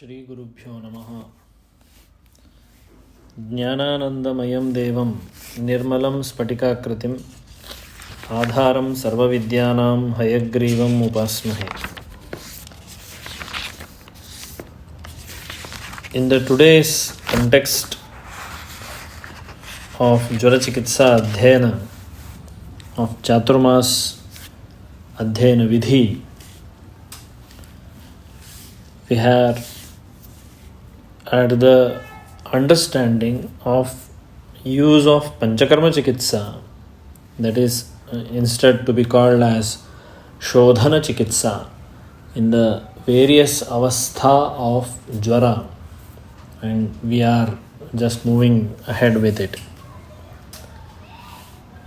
श्री गुरुभ्यो नमः। ज्ञानानंदमयं देवं निर्मलं स्फटिकाकृतिम् आधारं सर्वविद्यानां हयग्रीवम् उपास्महे. In the today's context of Jwara Chikitsa Adhyayana of Chaturmas Adhyayana Vidhi, we have at the understanding of use of Panchakarma Chikitsa, that is instead to be called as Shodhana Chikitsa, in the various avastha of Jwara, and we are just moving ahead with it.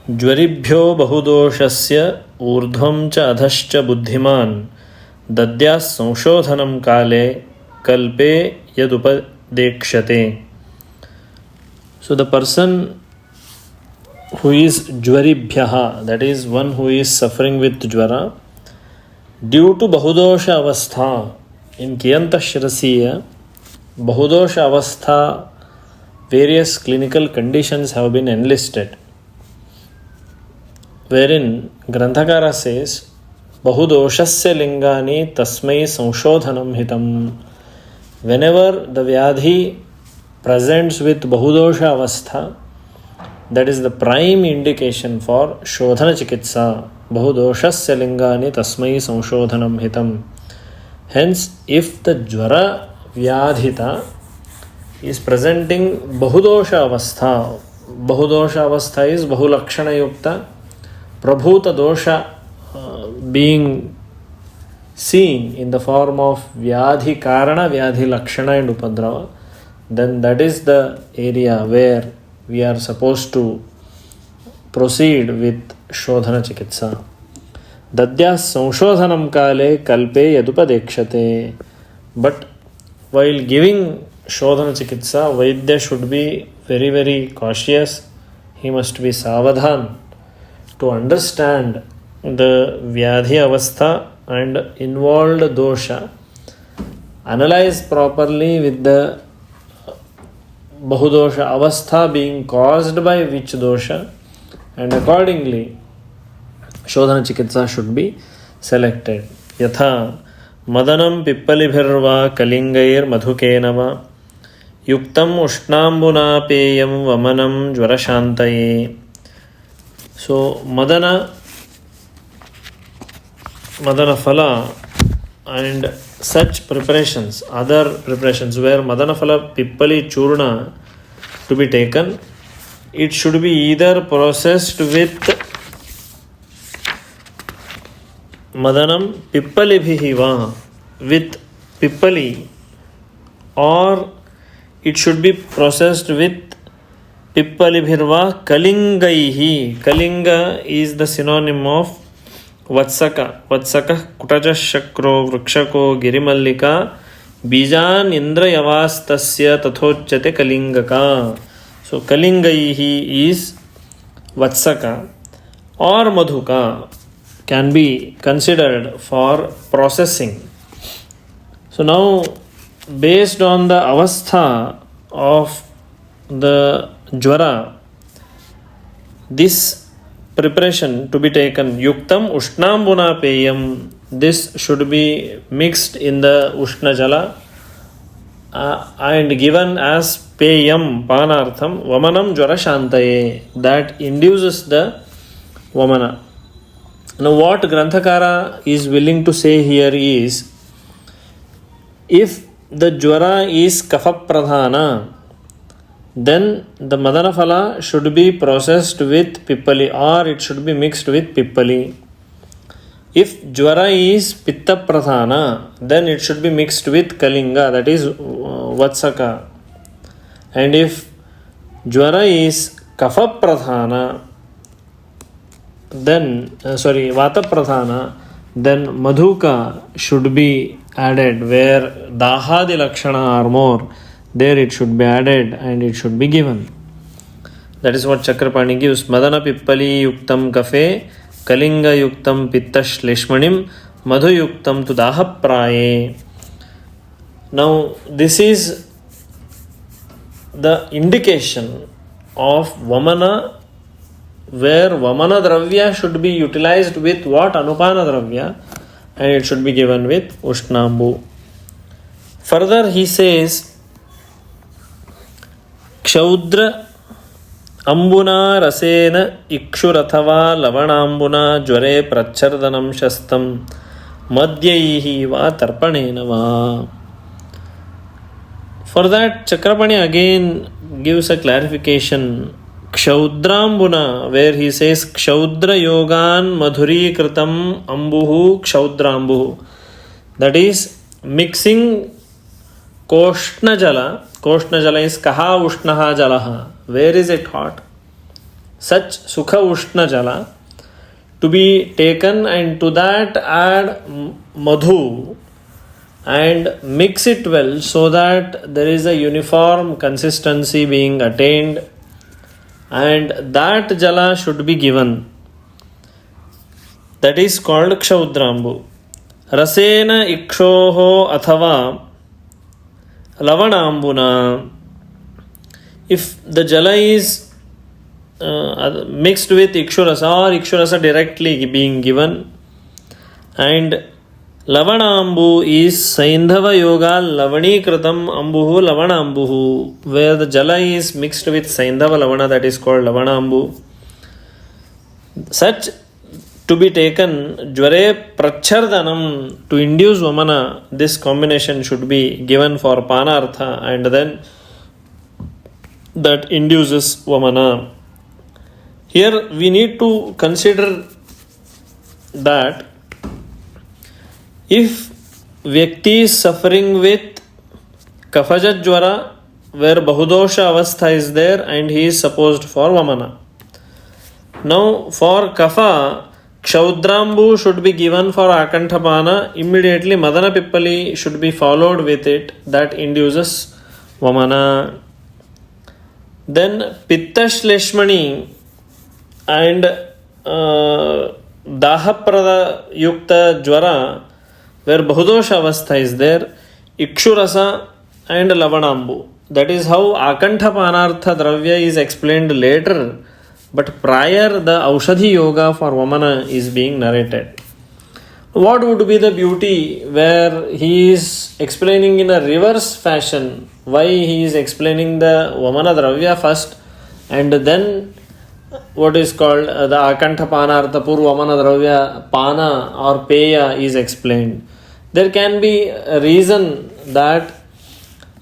ज्वरिभ्यो बहुदोषस्य ऊर्ध्वं च अधश्च बुद्धिमान् दद्यात् संशोधनं काले कल्पे यदुपदेक्ष्यते. So the person who is jwaribhyaha, that is one who is suffering with jwara, due to bahudosha avastha, in Kiyanta Shirasiya, bahudosha avastha, various clinical conditions have been enlisted, wherein Granthakara says, Bahudoshasya lingani tasmai samshodhanam hitam. Whenever the vyadhi presents with bahudosha avastha, that is the prime indication for shodhana chikitsa. Bahudoshasya lingani tasmai samshodhanam hitam. Hence, if the jwara vyadhita is presenting bahudosha avastha is bahulakshana yukta, prabhuta dosha being seen in the form of vyadhi karana, vyadhi lakshana and upadrava, then that is the area where we are supposed to proceed with shodhana chikitsa. Dadyas samshodhanam kale kalpe yadupadekshate. But while giving shodhana chikitsa, Vaidya should be very, very cautious. He must be savadhan to understand the vyadhi avastha and involved dosha, analyze properly with the bahudosha avastha being caused by which dosha, and accordingly shodhana chikitsa should be selected. Yatha madanam pippalibhirva kalingair madhukenava yuktam ushnambuna peyam vamanam jwarashantaye. So madana Phala and such preparations, other preparations where Madana Phala Pippali Churna to be taken, it should be either processed with Madanam Pippali Bhihiva, with Pippali, or it should be processed with Pippali Bhirva Kalingaihi. Kalinga is the synonym of Vatsaka. Vatsaka Kutaja Shakro Vrukshako Girimallika Bijan Indra Yavastasya Tathochate Kalingaka. So Kalingaihi is Vatsaka, or Madhuka can be considered for processing. So now, based on the avastha of the jwara, this preparation to be taken, yuktam ushnambuna peyam, this should be mixed in the ushna jala and given as peyam, panartham, vamanam jwarashantaye, that induces the vamana. Now what Granthakara is willing to say here is, if the jwara is kapha pradhana, then the Madana Phala should be processed with Pippali, or it should be mixed with Pippali. If Jwara is Pitta Pradhana, then it should be mixed with Kalinga, that is Vatsaka. And if Jwara is Kapha Pradhana, then, Vata Pradhana, then Madhuka should be added, where Dahadi Lakshana are more. There it should be added and it should be given. That is what Chakrapani gives. Madana Pippali Yuktam Kafe Kalinga Yuktam Pitta Shleshmanim Madhu Yuktam tu Daha Praye. Now this is the indication of Vamana, where Vamana Dravya should be utilized with what? Anupana Dravya, and it should be given with Ushnambu. Further he says, Kshaudra Ambuna Rasena Ikshuratava Lavanambuna Jware Prachardanam Shastam Madhyaihi Va Tarpanena Va. For that, Chakrapani again gives a clarification. Kshaudrambuna, where he says Kshaudra Yogan Madhuri Kritam Ambuhu Kshaudrambuhu. That is mixing Koshna Jala. Koshna Jala is Kaha Ushnaha Jalaha. Where is it hot? Such Sukha Ushna Jala to be taken, and to that add Madhu and mix it well so that there is a uniform consistency being attained, and that jala should be given. That is called Kshaudrambu. Rasena Ikshoho Athava Lavanambuna. If the jala is mixed with Ikshurasa or Ikshurasa directly being given, and Lavanambu is Saindhava Yoga Lavani Kritam Ambuhu Lavanambuhu, where the jala is mixed with Saindhava Lavana, that is called Lavanambu. Such to be taken, Jware Prachardanam, to induce Vamana, this combination should be given for Panartha, and then that induces Vamana. Here we need to consider that if Vyakti is suffering with Kafaja Jwara, where Bahudosha Avastha is there, and he is supposed for Vamana. Now for Kafa, Kshaudrambu should be given for Akantapana. Immediately Madana Pippali should be followed with it. That induces Vamana. Then Pitta Shleshmani and Dahaprada Yukta Jwara, where Bahudosha Avastha is there, Ikshurasa and Lavanambu. That is how Akantha Panartha Dravya is explained later, but prior the Aushadhi Yoga for Vamana is being narrated. What would be the beauty where he is explaining in a reverse fashion? Why he is explaining the Vamana Dravya first and then what is called the Akantha Panartha Purvamana Dravya Pana or Peya is explained. There can be a reason that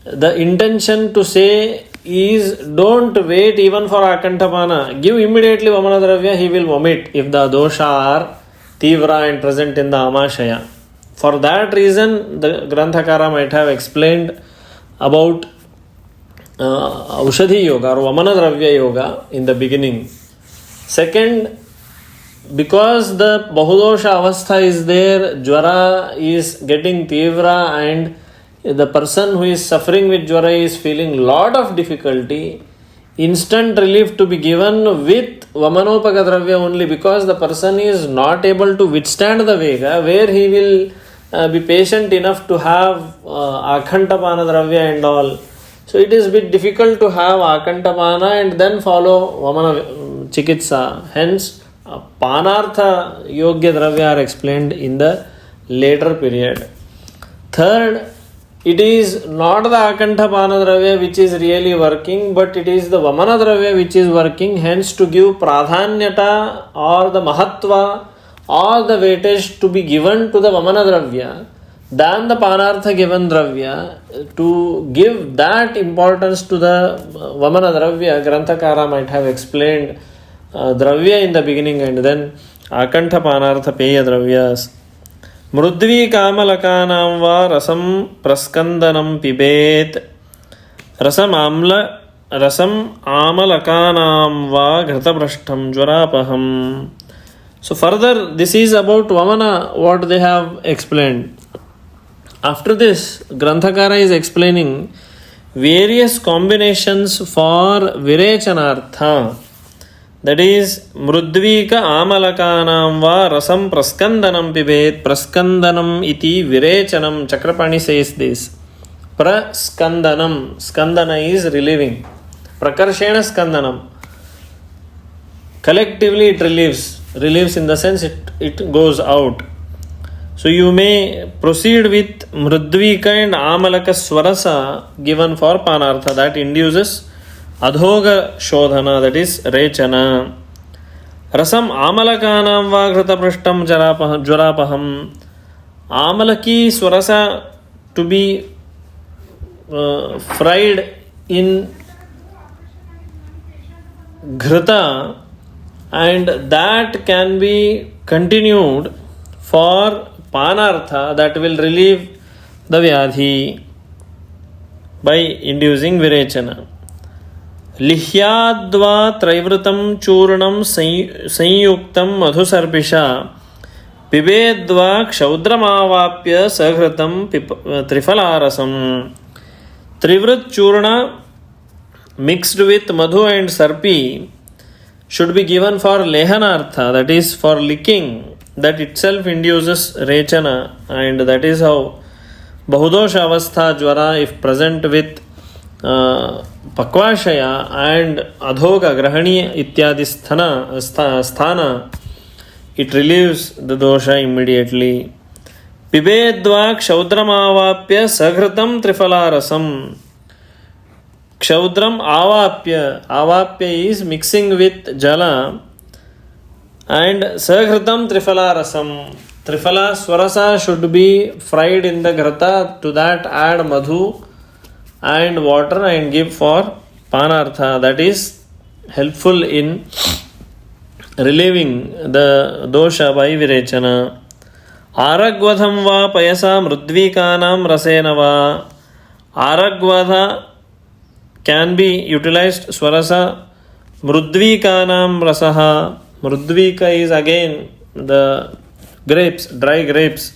the intention to say is don't wait even for Akantapana. Give immediately Vamana Dravya, he will vomit if the dosha are Tivra and present in the Amashaya. For that reason, the Granthakara might have explained about Aushadhi Yoga or Vamana Dravya Yoga in the beginning. Second, because the Bahudosha Avastha is there, Jwara is getting Tivra, and the person who is suffering with Jwara is feeling lot of difficulty, instant relief to be given with Vamanopaka Dravya only, because the person is not able to withstand the Vega, where he will be patient enough to have Akhantapana Dravya and all. So it is a bit difficult to have Akantapana and then follow Vamana Chikitsa. Hence, Panartha Yogya Dravya are explained in the later period. Third, it is not the Akantapana Dravya which is really working, but it is the Vamana Dravya which is working. Hence, to give Pradhanyata or the Mahatva or the weightage to be given to the Vamana Dravya than the Panartha given Dravya, to give that importance to the Vamana Dravya, Granthakara might have explained Dravya in the beginning and then Akantha Panartha Peya Dravyas. Mrudvi Kamalakanam va rasam praskandanam pibet rasam amalakanam va ghataprashtham jwarapaham. So further, this is about Vamana, what they have explained. After this, Granthakara is explaining various combinations for Virechanartha. That is, Mrudvika Amalakanam va rasam praskandanam pibet. Praskandanam iti Virechanam. Chakrapani says this. Praskandanam. Skandana is relieving. Prakarshena skandanam. Collectively it relieves. Relieves in the sense it goes out. So you may proceed with Mridvika and Amalaka Swarasa given for Panartha. That induces Adhoga Shodhana, that is Rechana. Rasam Amalakanam Vagrata Prashtam Jwarapaham. Amalaki Swarasa to be fried in Ghrita, and that can be continued for Panartha, that will relieve the Vyadhi by inducing Virechana. Lihyadva Traivrutam Churnam Sanyuktam Madhusarpisha Pibedva Kshaudramavapya Saghratam Trifalarasam. Trivrut Churna mixed with Madhu and Sarpi should be given for Lehanartha, that is for licking. That itself induces Rechana, and that is how Bahudosha Avastha Jvara, if present with Pakvashaya and Adhoga Grahani Ityadi Sthana, it relieves the dosha immediately. Pibedva Kshaudramavapya Saghratam Trifalarasam. Kshaudram Avapya. Avapya is mixing with Jala. And Saghratam Trifalarasam. Trifala Swarasa should be fried in the Ghrata. To that add Madhu and water and give for Panartha. That is helpful in relieving the dosha by Virechana. Aragvadham va payasa mrudvikanam rasena va. Aragvadha can be utilized swarasa mrudvikanam rasaha. Mrudvika is again the grapes, dry grapes.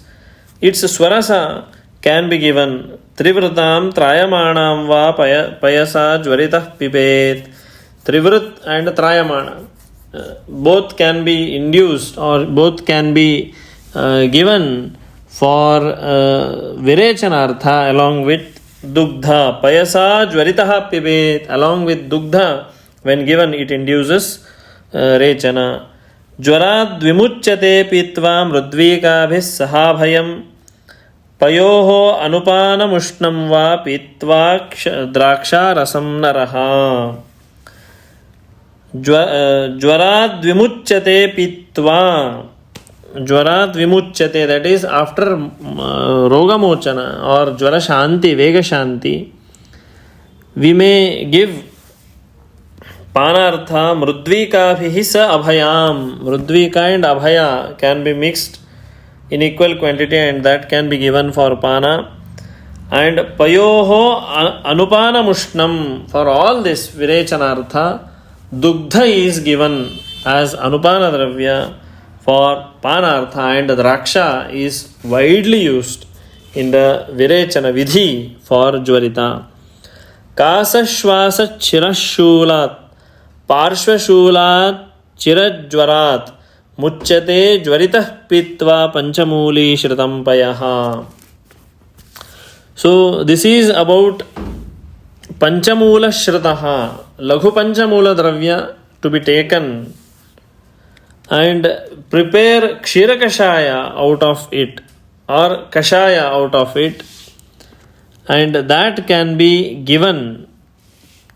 Its swarasa can be given. Trivrutam trayamanam va payasa jvaritah pipet. Trivrut and trayamana. Both can be induced or both can be given for Virechanartha along with Dugdha. Payasa Jvaritaha Pibet. Along with Dugdha, when given, it induces Rechana. Jvarad Vimuchyate Pitva Mrudvikabhis Sahabhayam. Payoho Anupana Mushnam Va Pitva Draksha Rasam Naraha. Jvarad Vimuchyate Pitva. Jvarad Vimuchyate, that is after Roga Mochana or Jvara Shanti, Vega Shanti, we may give Panartha Mrudvika Bhihisa Abhayam. Mrudvika and Abhaya can be mixed in equal quantity, and that can be given for Pana. And Payoho Anupana Mushnam, for all this Virechanartha, Dugdha is given as Anupana Dravya for Panartha, and Draksha is widely used in the Virechana Vidhi for Jvarita. Kasa Shvasa Chirashulat Parshvashulat Chirajvarat Muchyate Jvaritah Pitva Panchamuli Shritam Payaha. So this is about Panchamula Shritaha, Laghu Panchamula Dravya to be taken, and prepare Kshira Kashaya out of it or Kashaya out of it, and that can be given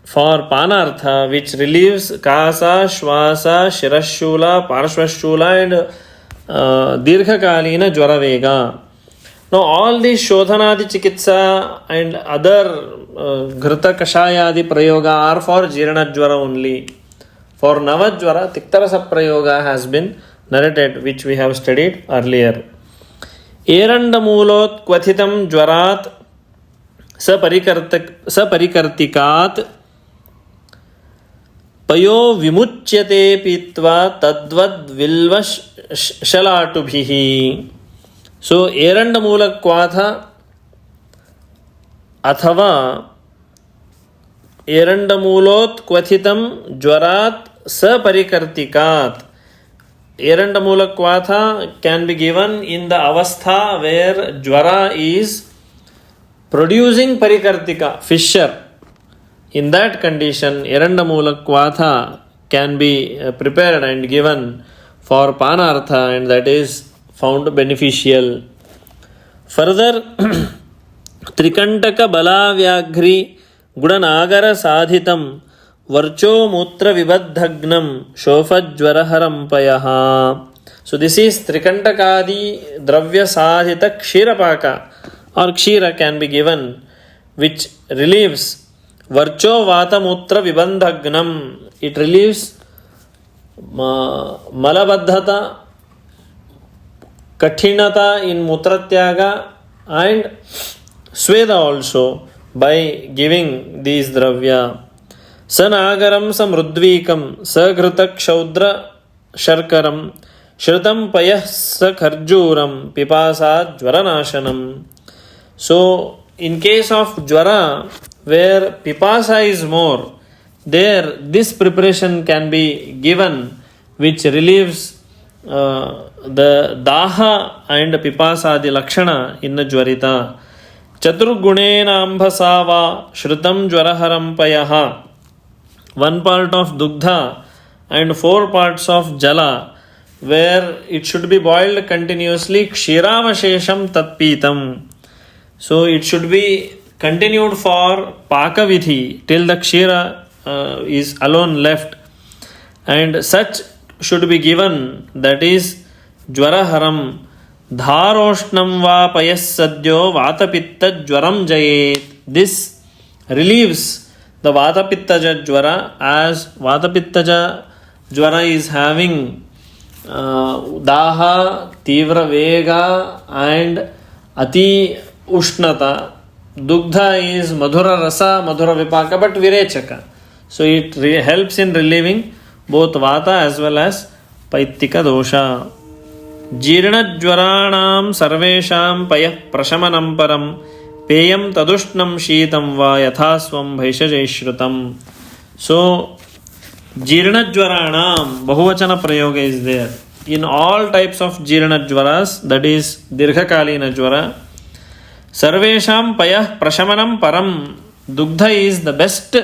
for Panartha, which relieves Kasa, Shvasa, Shirashula, Parshvashula and Dirghakalina Jvaravega. Now all these Shodhanadi Chikitsa and other Ghrita Kashayadi Prayoga are for Jirana Jvara only. For Navajvara, Tiktarasa Prayoga has been narrated, which we have studied earlier. Erandamulot Kwathitam Jvarat Saparikartikat Payo Vimuchyate Pitva Tadvad Vilvash Shalatubhihi. So, Erandamula Kwatha Athava Erandamulot Kwathitam Jvarat Saparikartikat. Erandamula Kwatha can be given in the avastha where Jvara is producing Parikartika, fisher. In that condition, Erandamulakvatha can be prepared and given for Panartha, and that is found beneficial. Further, Trikantaka Bala Vyaghri Gudanagara Sadhitam Varcho Mutra Vibadhagnam Shofajwaraharam Payaha. So this is Trikantakadi Dravya Sadhita Kshirapaka or Kshira can be given, which relieves Varcho Vata Mutra Vibandhagnam. It relieves Malabadhata, Kathinata in Mutratyaga and Sweda also by giving these Dravya. Sanagaram Samrudvikam Saghrutak Shaudra Sharkaram Shrutam Payah Sakharjuram Pipasa Jvaranashanam. So, in case of Jvara, where Pipasa is more, there this preparation can be given, which relieves the Daha and Pipasa, the Lakshana in the Jvarita. Chaturgunena ambhasava shrutam jvaraharam payaha. One part of Dugdha and 4 parts of Jala, where it should be boiled continuously, Kshiravashesham tatpitam. So it should be continued for Pakavidhi till the Kshira is alone left. And such should be given, that is Jvaraharam. Dharoshnam va payas sadyo vatapitta jvaram jayet. This relieves the Vatapittaja Jvara, as Vatapittaja Jvara is having Daha, Tivra Vega and Ati Ushnata. Dugdha is Madhura Rasa, Madhura Vipaka, but Virechaka. So it helps in relieving both Vata as well as Paitika dosha. Jirna Jvaranam Sarvesham Payah Prashamanam Param Peyam Tadushnam Sheetam Va Yathasvam Bhaishajeshrutam. So, Jirna Jvaranam, Bahuvachana Prayoga is there. In all types of Jirna Jvaras, that is Dirghakalina Jvara, Sarvesham Payah Prashamanam Param. Dugdha is the best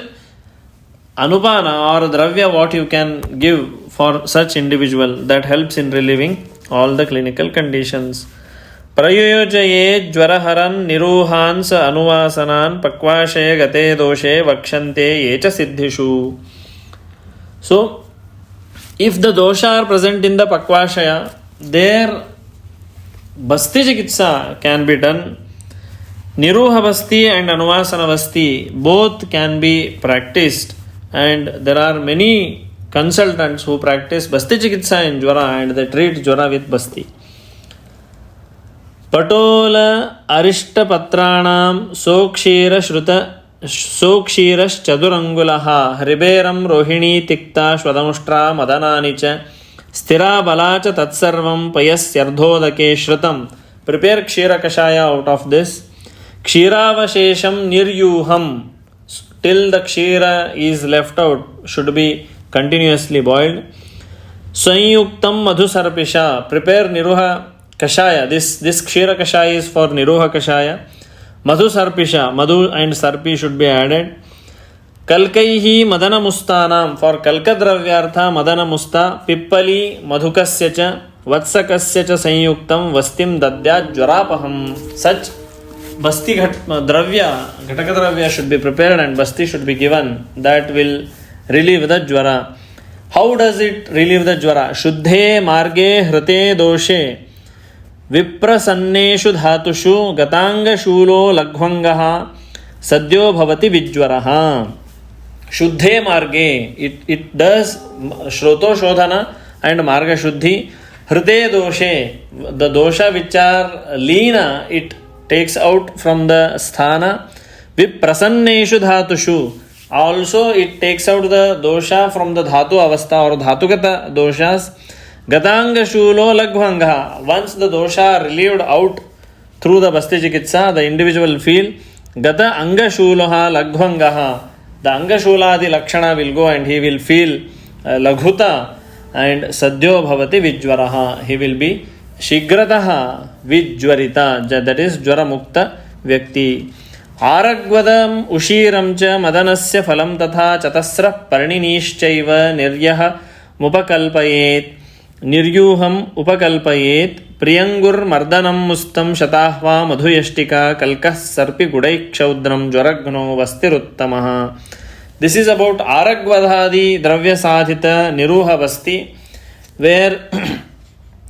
Anupana or Dravya what you can give for such individual, that helps in relieving all the clinical conditions. Prayojaye jvaraharan niruhans anuvasanan pakvashe gate doshe vakshante yecha siddhishu. So, if the dosha are present in the pakvashaya, there basti chikitsa can be done. Niruha basti and anuvasana basti both can be practiced, and there are many consultants who practice basti chikitsa in jvara and they treat jvara with basti. Patola arishta patranam sokshiras chadurangulaha hriberam rohini tikta shvadamushtra madananicha stira balacha tatsarvam payasyardhodake shrutam. Prepare kshira kashaya out of this. Kshiravashesham niryuham, till the kshira is left out, should be continuously boiled. Sanyuktam madhusarpisha, prepare niruha kashaya. This kshira kashaya is for niruha kashaya. Madhusarpisha, madhu and sarpi should be added. Kalkaihi madana mustanam, for kalkadravyartha madana musta. Pippali madhukasya cha vatsakasya cha sanyuktam vastim dadyat jvarapaham. Such basti ghataka dravya should be prepared and basti should be given. That will relieve the jvara. How does it relieve the jvara? Shuddhe marge hrate doshe viprasanneshu dhatushu gatanga shulo laghvangaha sadyo bhavati vijvaraha. Shuddhe marge, it does shroto shodhana and marga shuddhi. Hrate doshe, the dosha which are leena, it takes out from the sthana. Viprasanneshu dhatushu, also it takes out the dosha from the dhatu avastha or dhatugata doshas. Gatanga shulo laghvanga, once the dosha relieved out through the basti chikitsa, the individual will feel gata anga shuloha laghvangaha, the anga shuladi lakshana will go and he will feel laghuta, and sadyo bhavati vijvaraha, he will be shigrataha vijvarita, that is jvara mukta vyakti. आरग्वदम् उशीरं च मदनस्य फलं तथा चतस्रः पर्णिनीश्चैव निर्यहमुपकल्पयेत् निर्यूहम् उपकल्पयेत् प्रियङ्गुर्मर्दनं मुस्तं शताह्वा मधुयष्टिका कल्कः सर्पिगुडैक्षौद्रं ज्वरघ्नो वस्तिरुत्तमः. This is about Aragvadhadi Dravya Sadhita Niruha Vasti, where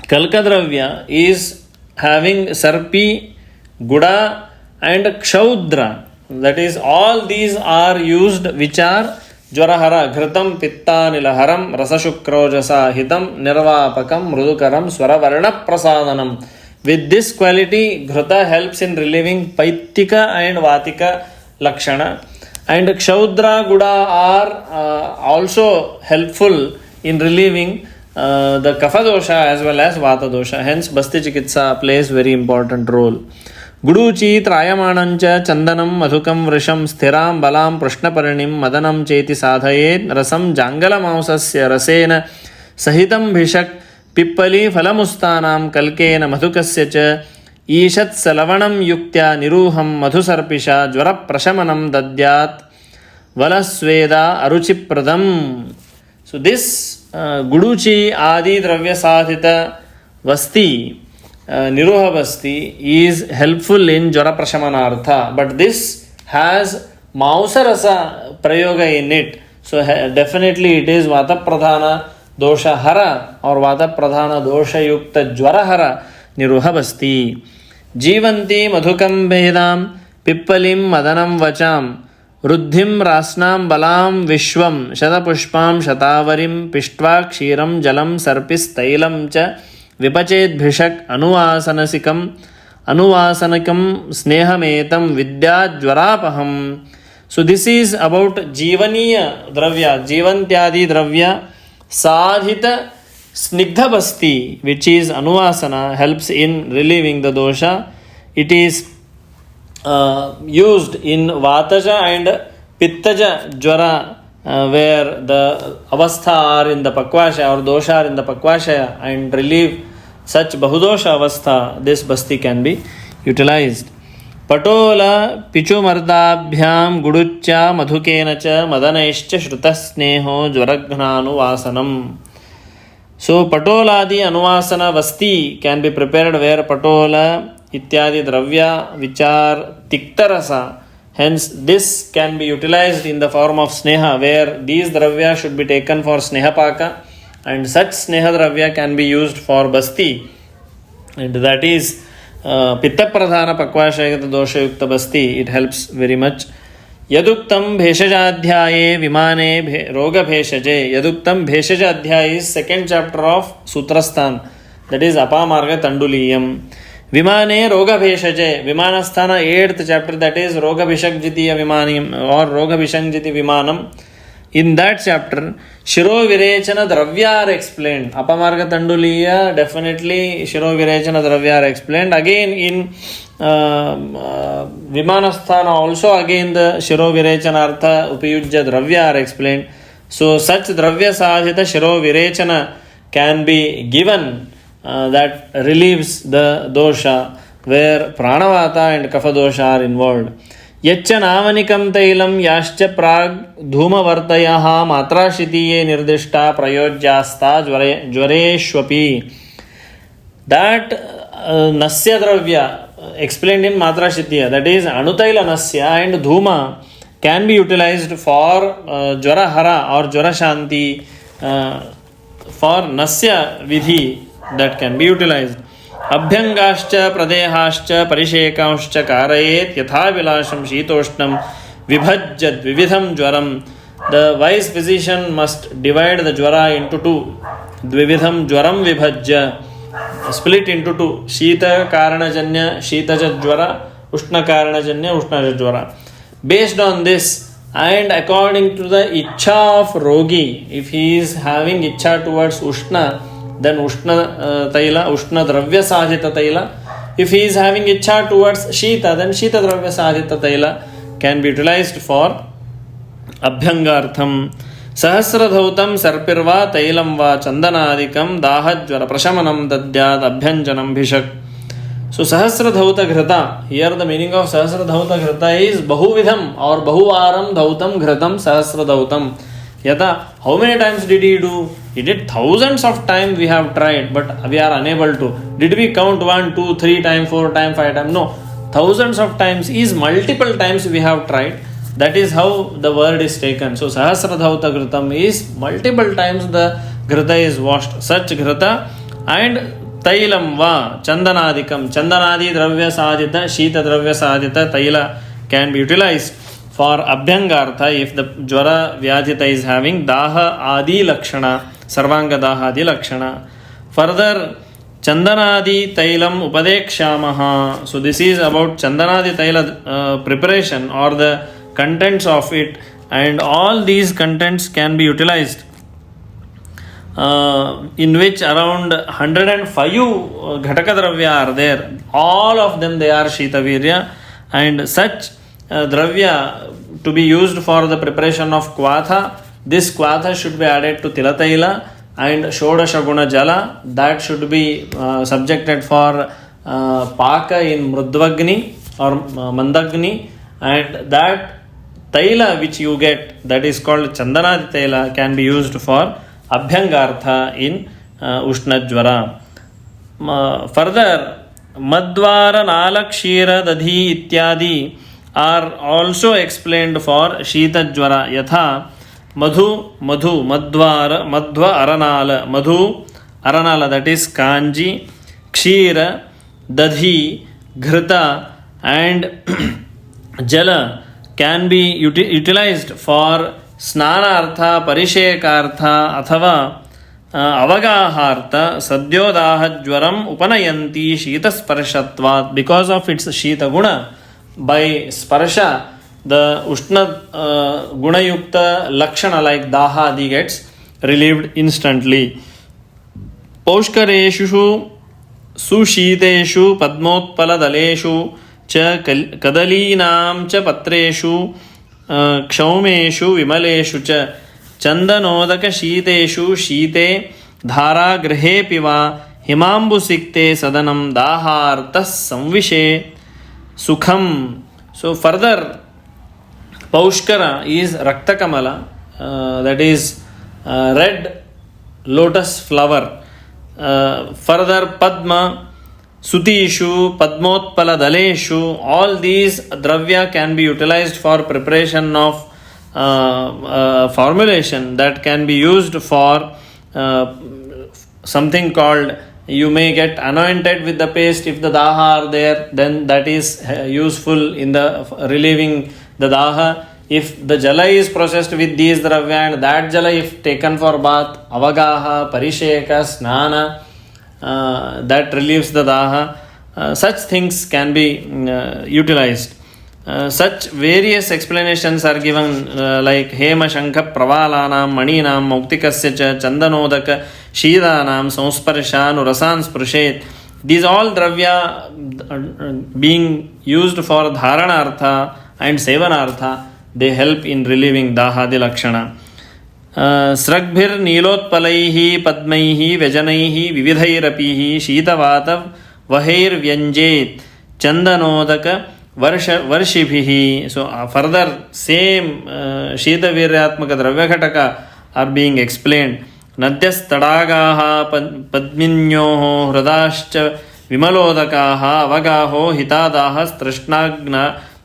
Kalkadravya is having Sarpi, Guda and Kshaudra. That is, all these are used which are Jwarahara, Ghritam, Pitta, Nilaharam, Rasashukrojasa, Hitam, Nirvapakam, Mrudukaram, Swaravarna Prasadanam. With this quality, Ghruta helps in relieving Paitika and Vatika Lakshana. And Kshaudra, Guda are also helpful in relieving the Kapha dosha as well as Vata dosha. Hence, Basti Chikitsa plays very important role. Guduchi Trayamanancha Chandanam Madhukam Vrisham Sthiram Balam Prashnaparnim Madanam Cheti Sadhayet Rasam Jangala Mausasya Rasena Sahitam Bhishak Pippali Phalamustanam Kalkena Madhukasya Cha Ishat Salavanam Yuktya Niruham Madhusarpisha Jvara Prashamanam Dadyat Valasveda Aruchipradam. So this Guduchi Adi Dravya Sadhita Vasti Niruha Vasti is helpful in Jvara Prashamanartha, but this has Mausarasa Prayoga in it. So definitely it is Vata Pradhana Dosha Hara or Vata Pradhana Dosha Yukta Jvara Hara Niruha Vasti. Jivanti Madhukam Vedam Pippalim Madanam Vacham Ruddhim Rasnam Balam Vishwam Shatapushpam Shatavarim Pishtva Kshiram Jalam Sarpis Tailam Cha Vipachet Bhishak Anuvasanasikam Anuvasanakam Snehametam Vidya Jvarapaham. So this is about Jivaniya Dravya, Jivantyadi Dravya Sadhita Snigdha Basti, which is Anuvasana, helps in relieving the dosha. It is used in Vataja and Pittaja Jvara, where the avastha are in the Pakvasha or dosha are in the Pakvasha, and relieve such Bahudosha avastha, this Basti can be utilized. Patola Pichumardabhyam Guducha Madhukenacha Madanaischa Shrutasneho Jvaragnanu Vasanam. So Patoladi Anuvasana Vasti can be prepared where Patola Ityadi Dravya which are Tiktarasa. Hence this can be utilized in the form of Sneha, where these Dravya should be taken for Snehapaka, and such Sneha Dravya can be used for Basti, and that is Pitta Pradhana Pakvashayagata Dosha Yukta Basti. It helps very much. Yaduktam Bheshajadhyaye Vimane Roga Bheshaje. Yaduktam Bheshajadhyaye is second chapter of Sutrasthan, that is Apamarga Tanduliyam. Vimane Roga Bheshaje. Vimanasthana 8th chapter, that is Roga Bhishakjitiya Vimanim or Roga Bhishangjiti Vimanam. In that chapter, Shiro Virechana Dravya are explained. Apamarga Tanduliya, definitely Shiro Virechana Dravya are explained. Again in Vimanasthana also again the Shiro Virechana Artha Upayujya Dravya are explained. So such Dravya Sadhita Shiro Virechana can be given that relieves the dosha where Pranavata and Kapha dosha are involved. Yaccha Navanikam Tailam Yascha Prag Dhuma Vartayaha Matrashitiye Nirdishta Prayojyasta Jvareshwapi. That Nasya Dravya explained in Matrashitiya, that is Anutaila Nasya and Dhuma, can be utilized for Jvara Hara or Jvara Shanti, for Nasya Vidhi that can be utilized. Abhyangascha Pradehascha Parishekauscha Karayet Yatha Vilasham Shitoshnam Vibhajjat Vividham Jvaram. The wise physician must divide the Jvara into two. Dvividham Jvaram Vibhajya, split into two. Shita Karanajanya Shitaja Jvara, Ushna Karanajanya Ushnaja Jvara. Based on this and according to the Ichha of Rogi, if he is having Ichha towards Ushna, then Ushna Taila, Ushna Dravya Sadhita Taila. If he is having Ichha towards Shita, then Shita Dravya Sadhita Taila can be utilized for Abhyangartham. Sahasradhautam Sarpirva Tailam Va Chandanadikam Dahajvara Prashamanam Dadyad Abhyanjanam Bhishak. So Sahasradhauta Ghrata, here the meaning of Sahasradhauta Ghrata is Bahuvidham or Bahuvaram Dhautam Ghratam Sahasradhautam. Yata, how many times did he do? He did thousands of times we have tried, but we are unable to. Did we count 1, 2, 3 times, 4 times, 5 times? No. Thousands of times is multiple times we have tried. That is how the word is taken. So Sahasradhauta Ghratam is multiple times the Ghrata is washed. Such Ghrata and Tailam va Chandanadikam. Chandanadi Dravya Sadhita, Shita Dravya Sadhita, Taila can be utilized for Abhyangartha if the Jvara Vyadhita is having Daha Adi Lakshana, Sarvanga Daha Adi Lakshana. Further, Chandanadi Tailam Upadekshamaha. So this is about Chandanadi Taila preparation or the contents of it, and all these contents can be utilized. In which around 105 Ghataka Dravya are there. All of them they are Shita Virya, and such Dravya to be used for the preparation of Kvatha. This Kvatha should be added to Tilataila and Shodasha Guna Jala. That should be subjected for Paka in Mrudvagni or Mandagni, and that Taila which you get, that is called Chandanadi Taila, can be used for Abhyangartha in Ushnajvara. Further, Madvara, Nalakshira, Dadhi ityadi are also explained for Shitajvara. Yatha Madhu, Madvara, Madhva Aranala, Madhu Aranala, that is Kanji, Kshira, Dadhi, Ghrita and Jala can be utilized for Snanartha, Parishekartha, Athava Avagahartha, Sadyodahajvaram Upanayanti Shita Sparshatvat. Because of its Shita Guna, by Sparsha, the Ushna Guna Yukta Lakshana like Dahadi gets relieved instantly. Paushkareshu Sushiteshu Padmotpala Daleshu Cha Kadalinam Cha Patreshu Kshaumeshu Vimaleshu Cha Chandanodaka Shiteshu Shite Dhara Grahe Piva Himambu Sikte Sadanam Dahartas Samvishe Sukham. So further, Paushkara is Raktakamala, that is red lotus flower. Further, Padma, Sutishu, Padmotpala Daleshu, all these dravya can be utilized for preparation of formulation that can be used for something called, you may get anointed with the paste if the daha are there, then that is useful in the relieving the daha. If the jala is processed with these dravya and that jala if taken for bath, avagaha, parisheka, snana, that relieves the daha. Such things can be utilized. Such various explanations are given like Hema Shankha Pravalanam Maninam Muktikasya Cha Chandanodaka Shidanam Sansparshan Rasan Sprshet. These all dravya being used for Dharanartha and Sevanartha, they help in relieving Dahadi Lakshana. Sragbhir Nilotpalaihi Padmaihi Vejanaihi Vividhairapihi Shitavatav Vahair Vyanjet Chandanodaka Varshibhihi. So further same Shita Viryatmaka Dravya Ghataka are being explained. Nadyas Tadagaha Padminyoho Hradascha Vimalodakaha Avagaho Hitadahas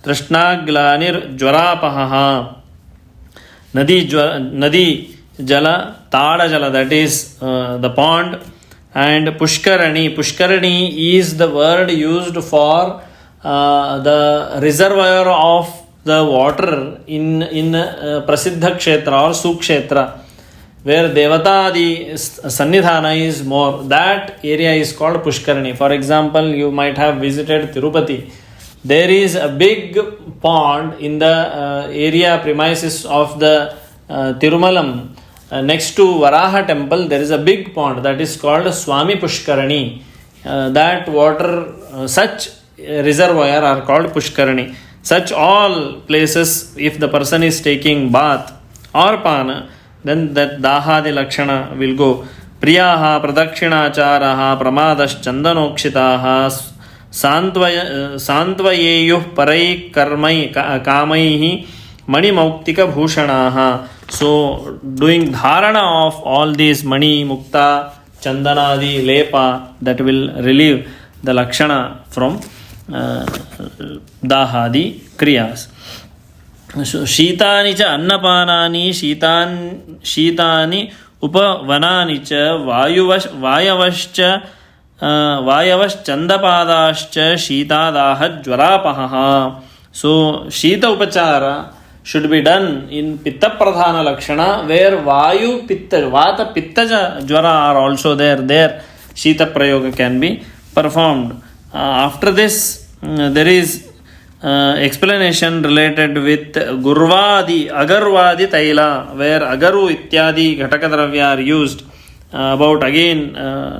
Trashnaglanir Jwarapaha. Nadi Jala, Tada Jala, that is the pond, and Pushkarani. Pushkarani is the word used for the reservoir of the water in Prasiddha Kshetra or Sukshetra, where Devatadi Sannidhana is more. That area is called Pushkarani. For example, you might have visited Tirupati. There is a big pond in the area premises of the Tirumalam. Next to Varaha temple, there is a big pond that is called Swami Pushkarani. That water, such reservoir are called Pushkarani. Such all places, if the person is taking bath or pana, then that Dahadi Lakshana will go. Priyaha Pradakshinaacharaha Pramadas Chandanokshitaha सांत्वयेयुः परैः कर्मै कामैः मणिमौक्तिकभूषणाः. So doing dharana of all these mani, mukta, chandanadi, lepa, that will relieve the lakshana from dahadi kriyas. So शीतानि च अन्नपानानि शीतानि उपवनानि च वायवश्चन्दपादाश्च शीतादाह ज्वरापहः. So शीत upachara should be done in pitta pradhana lakshana, where vayu pitta vata pittaja jwara are also there shita prayoga can be performed. After this there is explanation related with gurvadi agarvadi taila, where agaru ityadi ghataka dravya are used. About again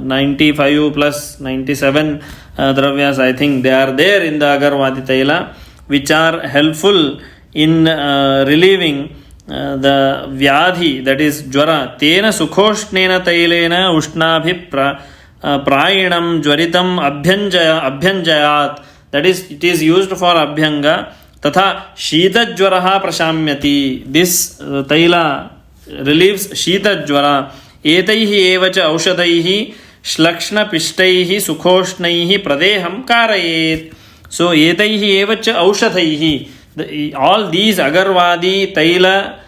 95 plus 97 dravyas, I think they are there in the agarvadi taila, which are helpful in relieving the vyadhi, that is jwara. Tena sukhoshhnena tailena ushnabhi prayinam jwaritam abhyanjayat, that is, it is used for abhyanga. Tatha shita jwaraha prashamyati, this taila relieves shita jwara. Etaihi evacha aushadaihi shlakshna pishtaihi sukhoshhnaihi pradeham karayet. So etaihi evacha aushadaihi, all these agarvadi taila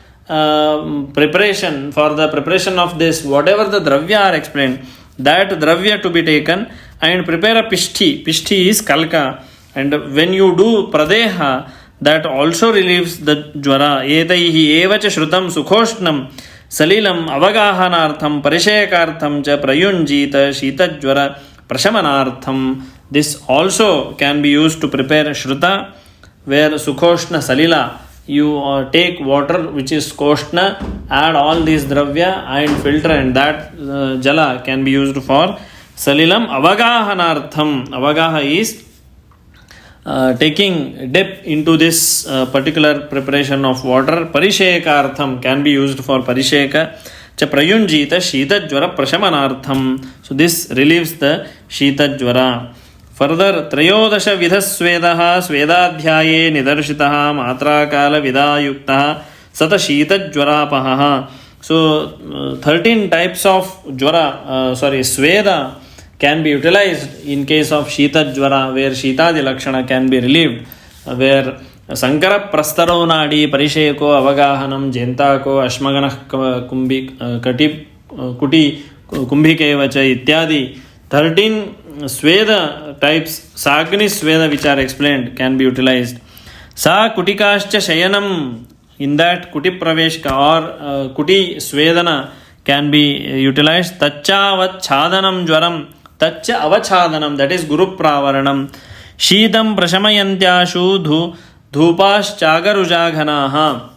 preparation, for the preparation of this, whatever the dravya are explained, that dravya to be taken and prepare a pishti. Pishti is kalka, and when you do pradeha, that also relieves the jwara. Etaihi evacha shrutam sukhoshhnam salilam avagahanartham parishekartham cha prayunjita shitajwara prashamanartham. This also can be used to prepare shruta, where sukhoshna salila, you take water which is koshna, add all these dravya and filter, and that jala can be used for salilam avagahanartham. Avagaha is taking dip into this particular preparation of water. Parishekartham can be used for parisheka cha prayunjita shitajwara prashamanartham. So this relieves the shitajwara. Further, त्रयोदश विधस्वेदः स्वेदाध्याये निदर्शितः मात्राकाल विदायुक्तः सत शीतज्वरापहः. So 13 types of jwara, sweda can be utilized in case of shitajwara, where shitadi lakshana can be relieved, where sankara prastaro nadi parisheko avagahanam jentako ashmaganah kumbi kati kuti kumbhikevacha ityadi 13 sweda types, sagni sweda, which are explained, can be utilized. Sa kutikascha shayanam, in that kuti praveshka or kuti swedana can be utilized. Tacha avachadanam jwaram, tacha avachadanam, that is guru pravaranam. Sheetam prashamayantyashu dhupaschagarujaganaha.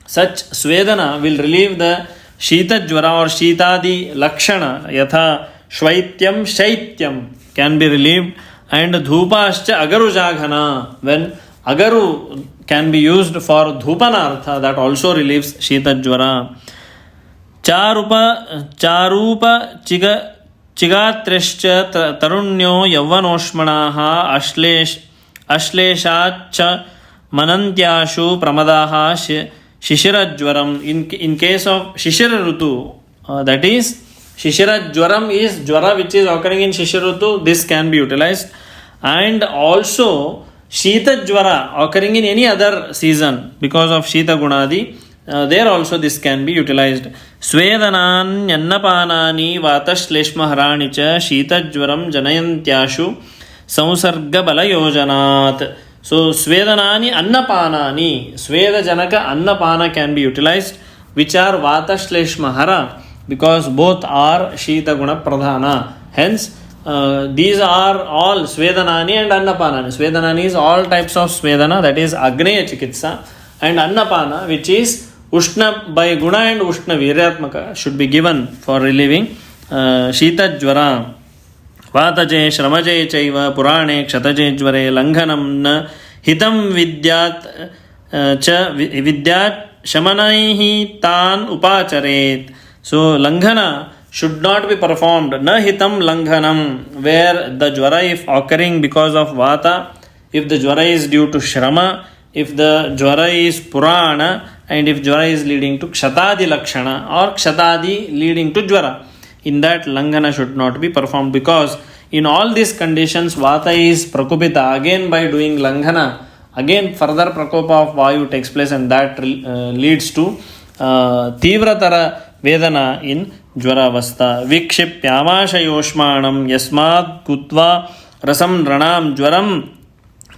Such swedana will relieve the shita jwara or shitadi lakshana. Yatha Shvaityam Shaityam can be relieved, and Dhupascha Agarujaghana, when Agaru can be used for Dhupanartha, that also relieves Shitajwara. Charupa Chigatrescha Tarunyo Yavanoshmanaha Ashleshacha Manantyashu Pramadaha Shishirajwaram. In case of Shishira Rutu, that is Shishira Jwaram is Jwara which is occurring in Shishira Rutu, this can be utilized. And also Shita Jwara occurring in any other season because of Shita Gunadi, there also this can be utilized. Svedanan Yannapanani Vatashleshma Harani cha Shita Jwaram Janayantyashu Samsarga Balayojanat. So Svedanani Annapanani, Sveda Janaka Annapana can be utilized, which are Vatashleshma Hara, because both are Shita Guna Pradhana. Hence, these are all Swedanani and Annapanani. Swedanani is all types of Swedana, that is Agneya Chikitsa, and Annapana, which is Ushna by Guna and Ushna Viryatmaka, should be given for relieving Shita Jwara. Vataje Shramaje Chaiva Purane Kshataje Jware Langhanam na Hitam Vidyat cha Vidyat Shamanaihi Tan Upacharet. So Langhana should not be performed. Na hitam langhanam, where the jvara if occurring because of vata, if the jvara is due to shrama, if the jvara is purana, and if jvara is leading to kshatadi lakshana or kshatadi leading to jvara, in that langhana should not be performed, because in all these conditions vata is prakupita. Again by doing langhana, again further prakopa of vayu takes place, and that leads to tivratara vedana in jvaravastha. Vikshipyamashayosmanam yasmad kutva rasam ranam jvaram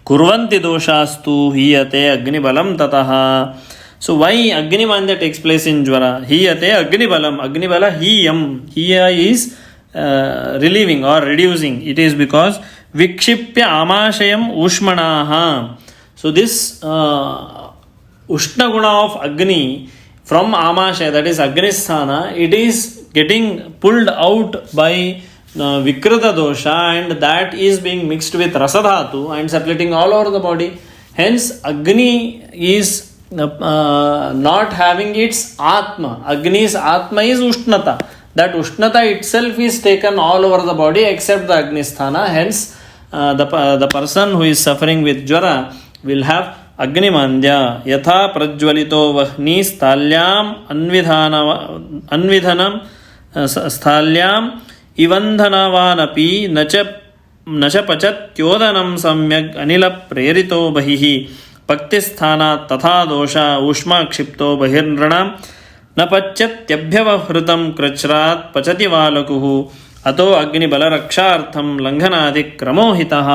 kurvanti doshastu hiyate agnibalam tataha. So why Agnimandya takes place in jvara? Hiyate agnibalam. Agnibala hiyam. Hiya is relieving or reducing. It is because vikshipya amashayam ushmanaha. So this ushna guna of Agni from amashaya, that is Agnisthana, it is getting pulled out by Vikrita dosha, and that is being mixed with Rasadhatu and circulating all over the body. Hence Agni is not having its Atma. Agni's Atma is Ushnata. That Ushnata itself is taken all over the body except the Agnisthana. Hence the person who is suffering with jvara will have Agnimandya. Yatha prajwalito vahni sthalyam anvidhanam sthalyam ivandhanavanapi nacha pachatyodanam samyag anila prerito bahihi paktisthana tatha dosha ushma kshipto bahirnranam न पच्यत्यभ्यवहृतं कृच्छ्रात् पचति वालकुः अतो अग्निबलरक्षार्थं लङ्घनादिक्रमोहितः.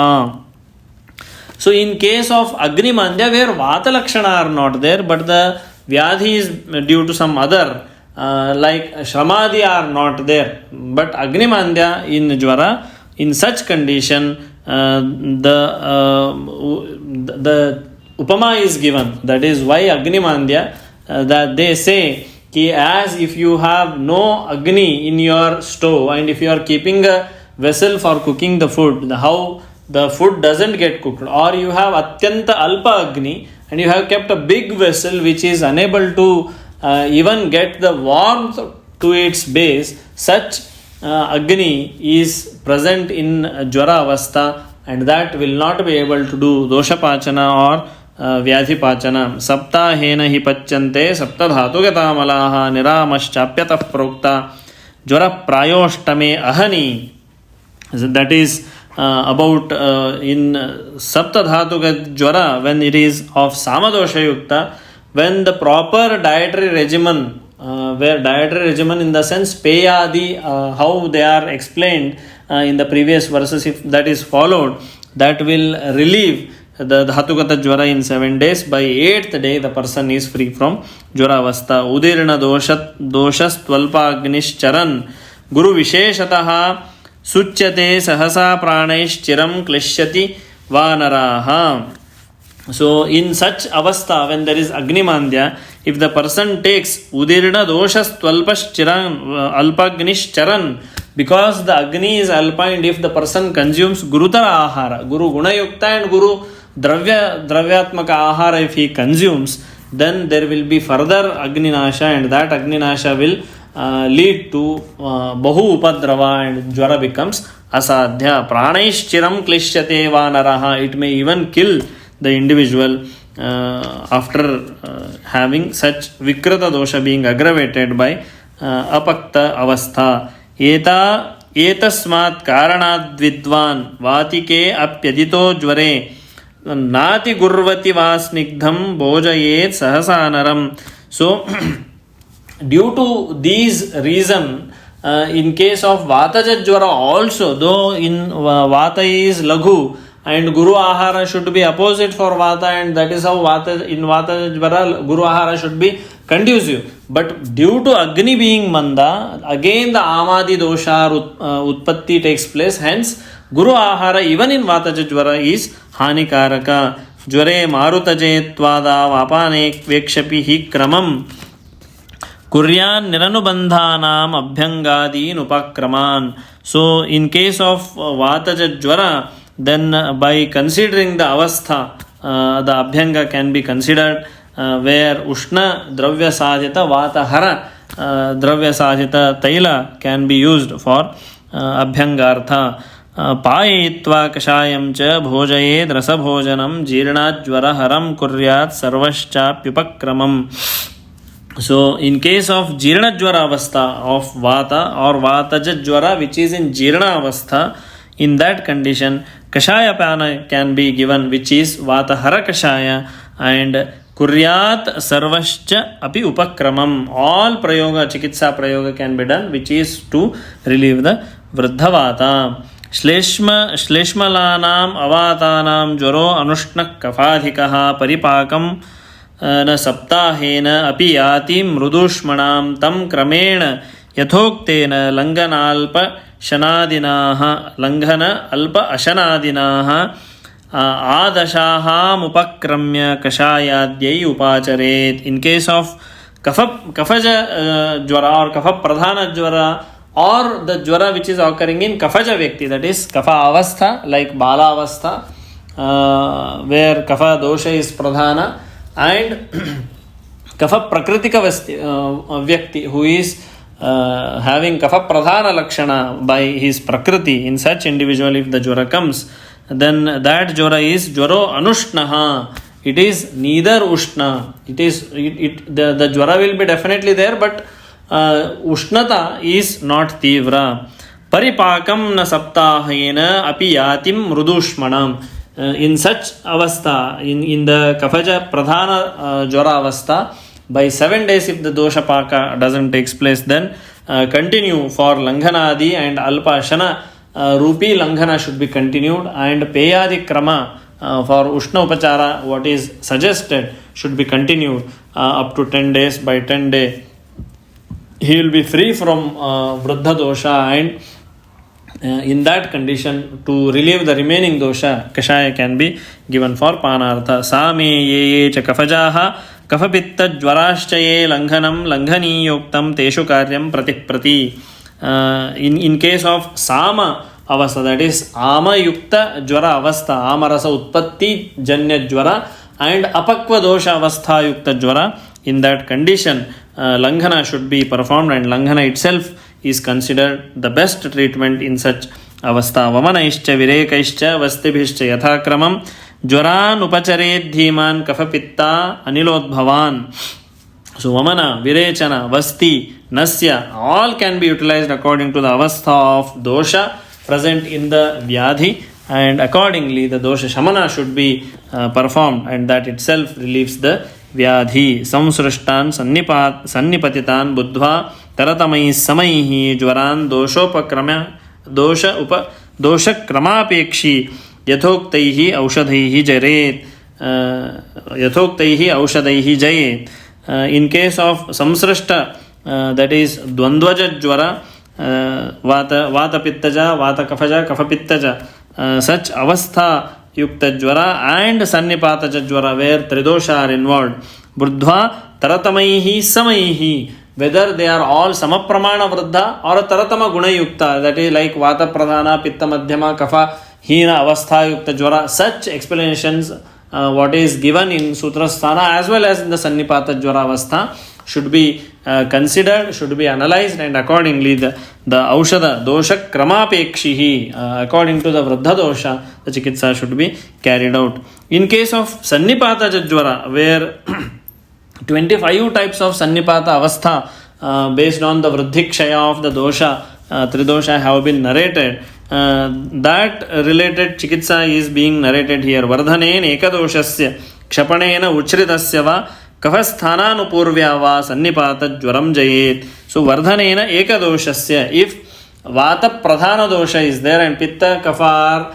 So in case of Agnimandya, where Vata Lakshana are not there, but the Vyadhi is due to some other, like Shramadi are not there, but Agnimandya in Jvara, in such condition, the Upama is given. That is why Agnimandya, that they say, as if you have no Agni in your stove, and if you are keeping a vessel for cooking the food, how the food doesn't get cooked, or you have Atyanta Alpa Agni and you have kept a big vessel which is unable to even get the warmth to its base, such Agni is present in Jvara Avastha, and that will not be able to do Dosha Pachana or व्याधिपाचन सप्ताहेन हि पच्यन्ते सप्तधातुगतामलाः निरामश्चाप्यतः प्रोक्ता ज्वर प्रायोष्टमे अहनि. That is about in saptadhatuga jvara, when it is of samadosha yukta, when the proper dietary regimen, where dietary regimen in the sense peyadi, how they are explained in the previous verses, if that is followed, that will relieve the Dhatugata Jvara in 7 days. By 8th day, the person is free from Jvara Avastha. Udirna doshas twalpa agnischaran Guru Visheshataha Suchyate Sahasa Pranaish Chiram Klishyati Vanaraha. So, in such Avastha, when there is Agnimandya, if the person takes Udirna doshas twalpas chiran alpagnischaran, because the Agni is alpa, and if the person consumes Gurutara Ahara, Guru Gunayukta and Guru Dravyatmaka Ahara, if he consumes, then there will be further Agninasha, and that Agninasha will lead to Bahu Upadrava, and Jvara becomes Asadhya. Pranaish Chiram Klishyate Vanaraha, it may even kill the individual after having such Vikrita dosha being aggravated by Apakta Avastha. एतस्मात् कारणाद् विद्वान् वातिके अप्यदितो ज्वरे नाति गुर्वति वा स्निग्धं भोजयेत् सहसा नरम. So due to these reason, in case of Vataja Jvara also, though in Vata is Laghu and Guru Ahara should be opposite for Vata, and that is how in Vata Jvara Guru Ahara should be conducive. But due to Agni being Manda, again the Amadi dosha utpatti takes place. Hence, Guru Ahara even in Vataja Jvara is Hanikaraka. Jvare Marutaje Tvada Vapane Vekshapi hi Kramam Kuryan Niranubandhanam Abhyangadi Nupakraman. So, in case of Vataja Jvara, then by considering the Avastha, the Abhyanga can be considered, where Ushna Dravya Sadhyata Vata Hara dravya sadhita taila can be used for abhyangartha. पाययित्वा कषायं च भोजयेद् रसभोजनं जीर्णाज्वरहरं कुर्यात् सर्वश्चाप्युपक्रमम्. So in case of Jirnajwara avastha of Vata or Vataja Jwara which is in Jirna avastha, in that condition Kashaya Pana can be given which is Vatahara Kashaya and Kuryat Sarvascha Api Upakramam. All Prayoga, Chikitsa Prayoga can be done which is to relieve the Vruddha Vata. श्लेष्मलानाम् अवातानां ज्वरो अनुष्णः कफाधिकः परिपाकं न सप्ताहेन अपि याति मृदुष्मणां तं क्रमेण यथोक्तेन लङ्घन अल्प अशनादिनाः आदशाहामुपक्रम्य कषायाद्यै उपाचरेत्. In case of kafaja jwara or kafa pradhana jwara or the jwara which is occurring in kafaja vyakti, that is kafa avastha like bala avastha where kafa dosha is pradhana, and kafa prakritika vyakti who is having kafa pradhana lakshana by his prakriti. In such individual if the jwara comes, then that jwara is jwaro anushnaha. It is neither ushna. The jwara will be definitely there, but ushnata is not tivra. Paripakam na saptahena api yatim mrudushmanam. In such avastha, in the kafaja pradhana jwara avastha, by 7 days if the dosha paka doesn't take place, then continue for langhanadi and alpa shana rupi langhana should be continued, and peyadi krama for ushna upachara what is suggested should be continued up to 10 days. By 10 day he will be free from vruddha dosha, and in that condition to relieve the remaining dosha kashaya can be given for panartha. Same ye cha kafajaha kafapitta jwarascha ye langhanam langhaniyoktam teshu karyam prati. In case of sama avastha, that is ama yukta jwara avastha, ama rasa utpatti janya jwara and apakva dosha avastha yukta jwara, in that condition langhana should be performed, and langhana itself is considered the best treatment in such avastha. Vamanaischa virekaischa vastibhischa yathakramam jwaran upacharet dhiman kafapitta anilodbhavan. So vamana, virechana, vasti, nasya all can be utilized according to the avastha of dosha present in the vyadhi, and accordingly the dosha shamana should be performed, and that itself relieves the vyadhi. Samsrishtan sannipatitan buddhva taratamai samaihi jwaran dosha kramapekshi yathoktaihi aushadaihi jayet. In case of samsrishta, that is dvandvaja jwara, vata pittaja, vata kafaja, kafa pittaja, such avastha yukta jwara and sannipataja jwara where tridosha are involved, buddhva taratamaihi samaihi, whether they are all samapramana vruddha or taratama guna yukta, that is like vata pradhana, pitta madhyama, kafa hina avastha yukta jwara. Such explanations what is given in sutrasthana as well as in the sannipata jwara avastha should be considered, should be analyzed, and accordingly the aushadha dosha kramapekshihi, according to the vruddha dosha the chikitsa should be carried out. In case of sannipata jwara where 25 types of sannipata avastha based on the vruddhikshaya of the dosha tridosha have been narrated, that related chikitsa is being narrated here. Vardhanen ekadoshasya kshapanena uchritasya va kafasthananupurvya va sannipata jwaram jayet. So vardhanena ekadoshasya, if vata pradhana dosha is there and pitta, kafar,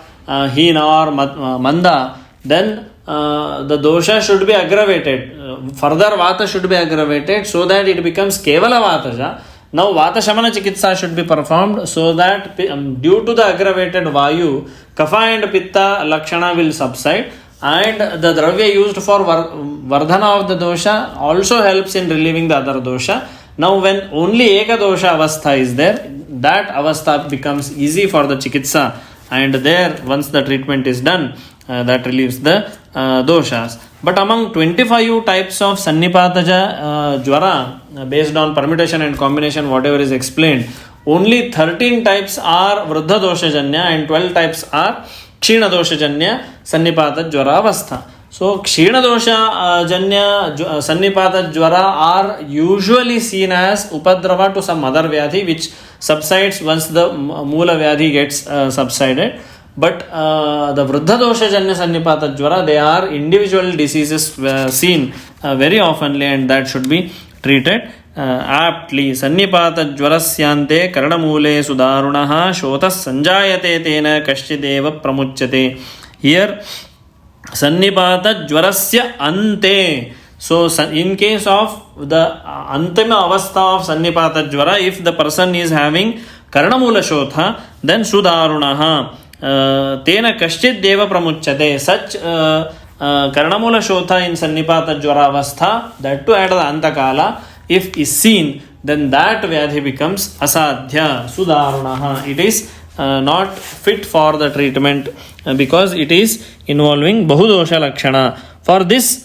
hina or manda, then the dosha should be aggravated. Further vata should be aggravated so that it becomes kevala vataja. Now vata shamana chikitsa should be performed so that due to the aggravated vayu, kapha and pitta lakshana will subside, and the dravya used for vardhana of the dosha also helps in relieving the other dosha. Now when only eka dosha avastha is there, that avastha becomes easy for the chikitsa, and there once the treatment is done, that relieves the doshas. But among 25 types of sannipataja jwara, based on permutation and combination, whatever is explained, only 13 types are Vruddha dosha janya and 12 types are Kshina dosha janya Sannipata Jvara avastha. So Kshina dosha janya Sannipata Jvara are usually seen as Upadrava to some other Vyadhi which subsides once the Moola Vyadhi gets subsided. But the Vruddha dosha janya Sannipata Jvara, they are individual diseases seen very oftenly, and that should be treated aptly. Sannipata Jvarasyante Karanamule Sudarunaha Shotas Sanjayate Tena Kashchideva Pramuchyate. Here Sannipata Jvarasya Ante. So in case of the Antima Avastha of Sannipata Jvara, if the person is having Karanamula Shotha, then Sudarunaha Tena Kashchit Deva Pramuchyate. Such Karanamula Shotha in Sannipata Jvara Avastha, that too at the Antakala, if is seen, then that Vyadhi becomes Asadhya, Sudarunaha. It is not fit for the treatment because it is involving Bahudosha Lakshana. For this,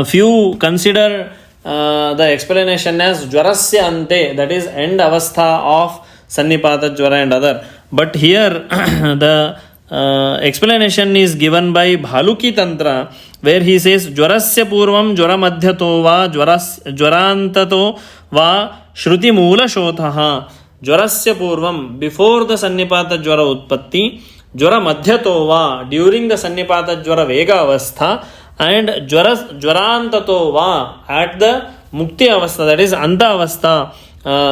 few consider the explanation as Jvarasya Ante, that is end Avastha of Sannipata Jvara and other. But here the explanation is given by Bhaluki Tantra, where he says Jvarasya Purvam Jvara Madhyato Va Jvarantato Va Shruti Moola Shothaha. Jvarasya Purvam, before the Sannipata Jvara Utpatti, Jvara Madhyato Va, during the Sannipata Jvara Vega Avastha, and Jvarantato Va, at the Mukti Avastha, that is Anta Avastha.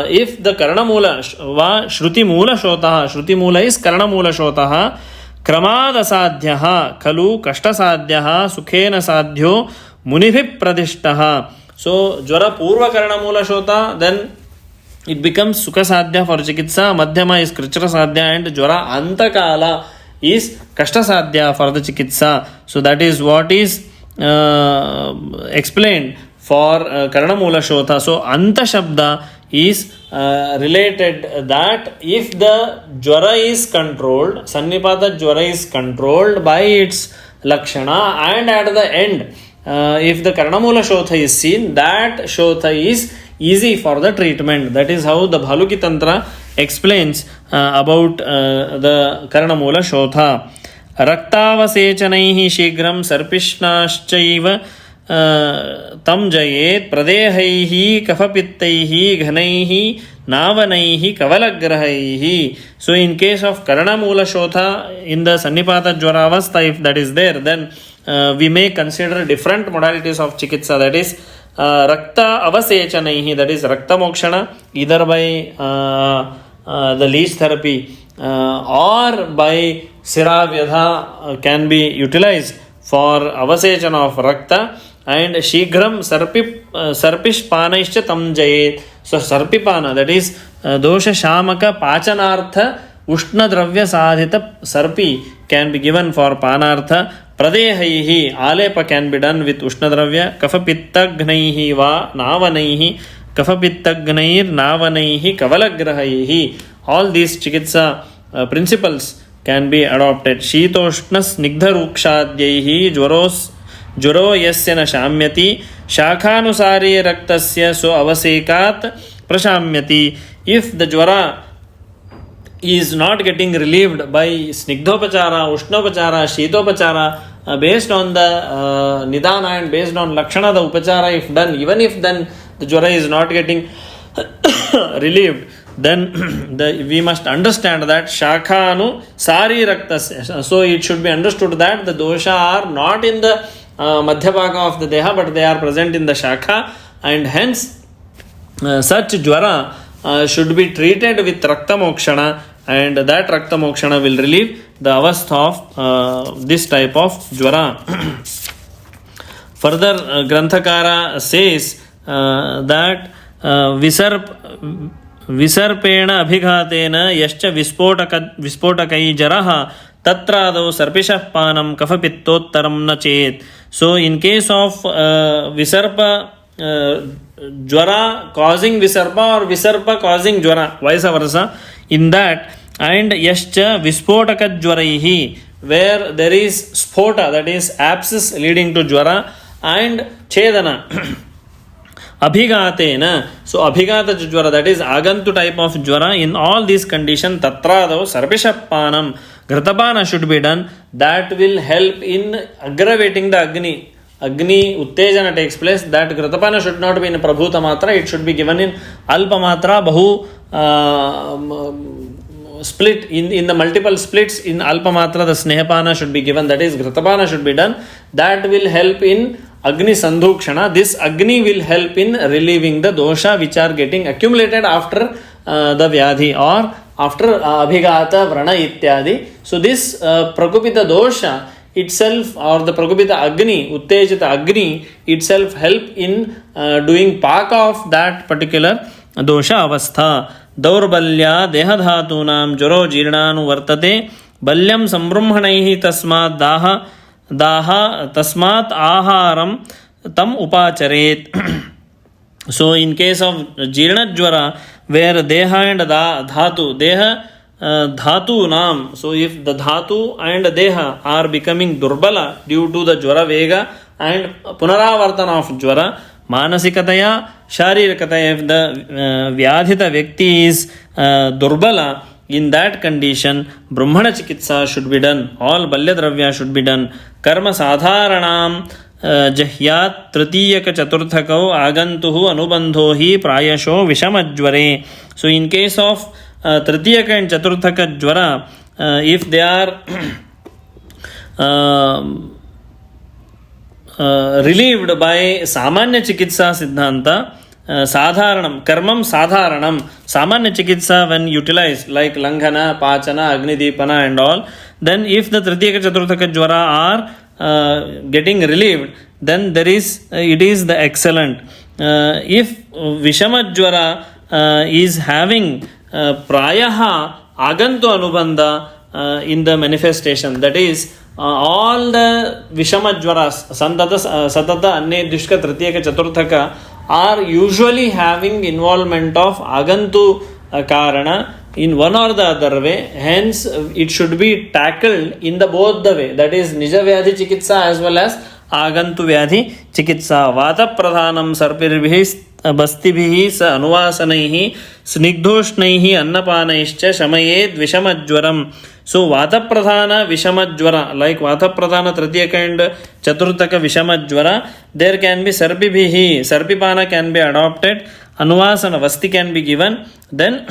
If the Karanamula Va Shruti Moola Shotaha, Shruti Moola is Karanamula Shotaha, Kramad Asadhyaha Kalu Kashta Sadhyaha Sukhena Sadhyo Munibhi Pradishtaha. So Jvara Purva Karanamula Shota, then it becomes Sukha Sadhya for Chikitsa, Madhyama is Krichra Sadhya, and Jvara Antakala is Kashta Sadhya for the Chikitsa. So that is what is explained for Karanamula Shotha. So Anta Shabda is related that if the Jvara is controlled, Sannipata Jvara is controlled by its Lakshana, and at the end, if the Karanamula Shotha is seen, that Shotha is easy for the treatment. That is how the Bhaluki Tantra explains about the Karanamula Shotha. Raktavasechanaihi shigram sarpishnashchaiva tam jayet pradehaihi kafapittaihi ghanaihi navanaihi kavalagrahaihi. So in case of Karanamula Shotha in the Sannipata Jvara Avastha, if that is there, then we may consider different modalities of Chikitsa, that is Rakta Avasechanaihi, that is Rakta Mokshana, either by the leech therapy or by Siravyadha can be utilized for Avasechana of Rakta, and Shigram Sarpish Panaishcha Tam Jayet. So Sarpipana, that is Dosha Shamaka Pachanartha Ushna Dravya Sadhita Sarpi can be given for Panartha. Pradehaihi, Alepa can be done with Ushna Dravya. Kafapittagnaihi Va Navanaihi, Kafapittagnair Navanaihi Kavalagrahaihi. All these Chikitsa principles can be adopted. Shitoshna Snigdha Rukshadhyaihi Jvaro Yasya Na Shamyati Shakhanusari Raktasya So Avasekat Prashamyati. If the Jvara is not getting relieved by Snigdhopachara, Ushnopachara, Shitopachara, based on the Nidana and based on Lakshana, the Upachara, if done, even if then the Jvara is not getting relieved, then we must understand that Shakhanu Sari Raktasya. So it should be understood that the dosha are not in the Madhyabhaga of the Deha, but they are present in the Shakha, and hence such Jvara should be treated with Rakta Mokshana, and that Rakta Mokshana will relieve the avastha of this type of Jvara. Further, Granthakara says that Visarpena Abhighatena Yascha Vispotakai Jaraha Tatrado Sarpishah Panam Kafapittottaram Na Chet. So in case of Visarpa Jvara causing Visarpa or Visarpa causing Jvara, vice versa, in that, and Yascha Vispotaka Jvaraihi, where there is Spota, that is abscess leading to Jvara, and Chedana, abhigatena. So abhigata jwara, that is agantu type of jwara. In all these conditions, tatradau sarpishappanam, gratapana should be done. That will help in aggravating the agni uttejana takes place. That gratapana should not be in prabhuta matra, it should be given in alpa matra. Bahu split in the multiple splits in alpa matra, the snehapana should be given, that is gratapana should be done. That will help in agni sandhukshana. This agni will help in relieving the dosha which are getting accumulated after the vyadhi or after abhigata vrana ityadi. So this prakupita dosha itself or the prakupita agni, uttejita agni itself help in doing paka of that particular dosha avastha. दौर्बल्या देहधातूनां ज्वरो जीर्णानुवर्तते बल्यं संबृंहणैः तस्मात् आहारं तम उपाचरेत. So in case of जीर्ण ज्वरा, where deha and dhatu, dhatu nam, so if the dhatu and deha are becoming durbala due to the jwara vega and punaravartana of jwara, मानसिकतया शारीरिकतया, if the vyadhita व्यक्ति is durbala, in that condition brahmana chikitsa should be done, all balya dravya should be done. Karma sadharanam jahyat tritiyaka chaturthakau agantuhu anubandho hi prayasho vishamajvare. So in case of tritiyaka and chaturthaka jvara, if they are relieved by samanya chikitsa siddhanta, sadharanam karmam sadharanam, samanya chikitsa when utilized like langhana, pachana, agnidipana and all, then if the tritiyaka chaturthaka jvara are getting relieved, then there is it is the excellent. If vishama jvara is having prayaha agantu anubandha in the manifestation, that is all the vishama jwaras satata annedishka tritiyaka chaturthaka are usually having involvement of agantu karana in one or the other way. Hence it should be tackled in the both the way, that is nija vyadhi chikitsa as well as agantu vyadhi chikitsa. vata pradhanam sarpirvih bastibhi sa anuvasanaihi snigdhoshnaihi annapanaischa shamayed vishamajwaram. So vata pradhana vishamajwara, like vata pradhana tritiyaka and chaturthaka vishamajwara, there can be sarpibhihi, sarpipana can be adopted, anuvasana vasti can be given, then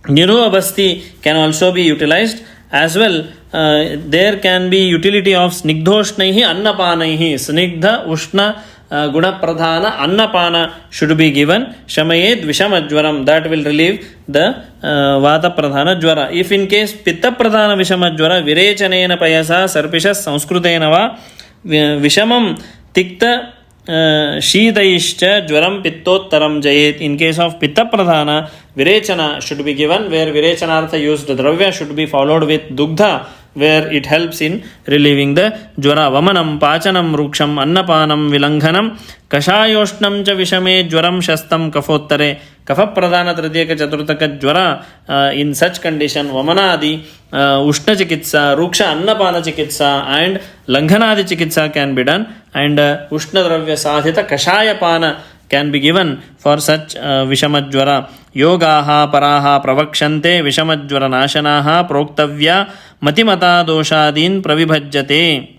niruva vasti can also be utilized as well. There can be utility of snigdhoshnaihi annapanaihi, snigdha ushna guna pradhana annapana should be given. Shamayed vishamajwaram, that will relieve the vata pradhana jwara. If in case pitta pradhana vishamajwara virechanena payasa sarpisha sanskritena va vishamam tikta शीतैश्च ज्वरम पित्तोत्तरम जयेत. In case of pitta pradhana, virechana should be given, where virechanartha used dravya should be followed with dugdha, where it helps in relieving the jwara. Vamanam pachanam ruksham annapanam vilanghanam kashayoshnam cha vishame jwaram shastam kafottare. Kapha pradhana tritiyaka chaturthaka jwara, in such condition vamanadi ushna chikitsa, ruksha annapana chikitsa and langhanadi chikitsa can be done, and ushna dravya sadhita kashaya pana can be given for such vishamajwara. Yogaha paraha pravakshante vishamajwara nashanaha proktavya matimata doshadin pravibhajyate.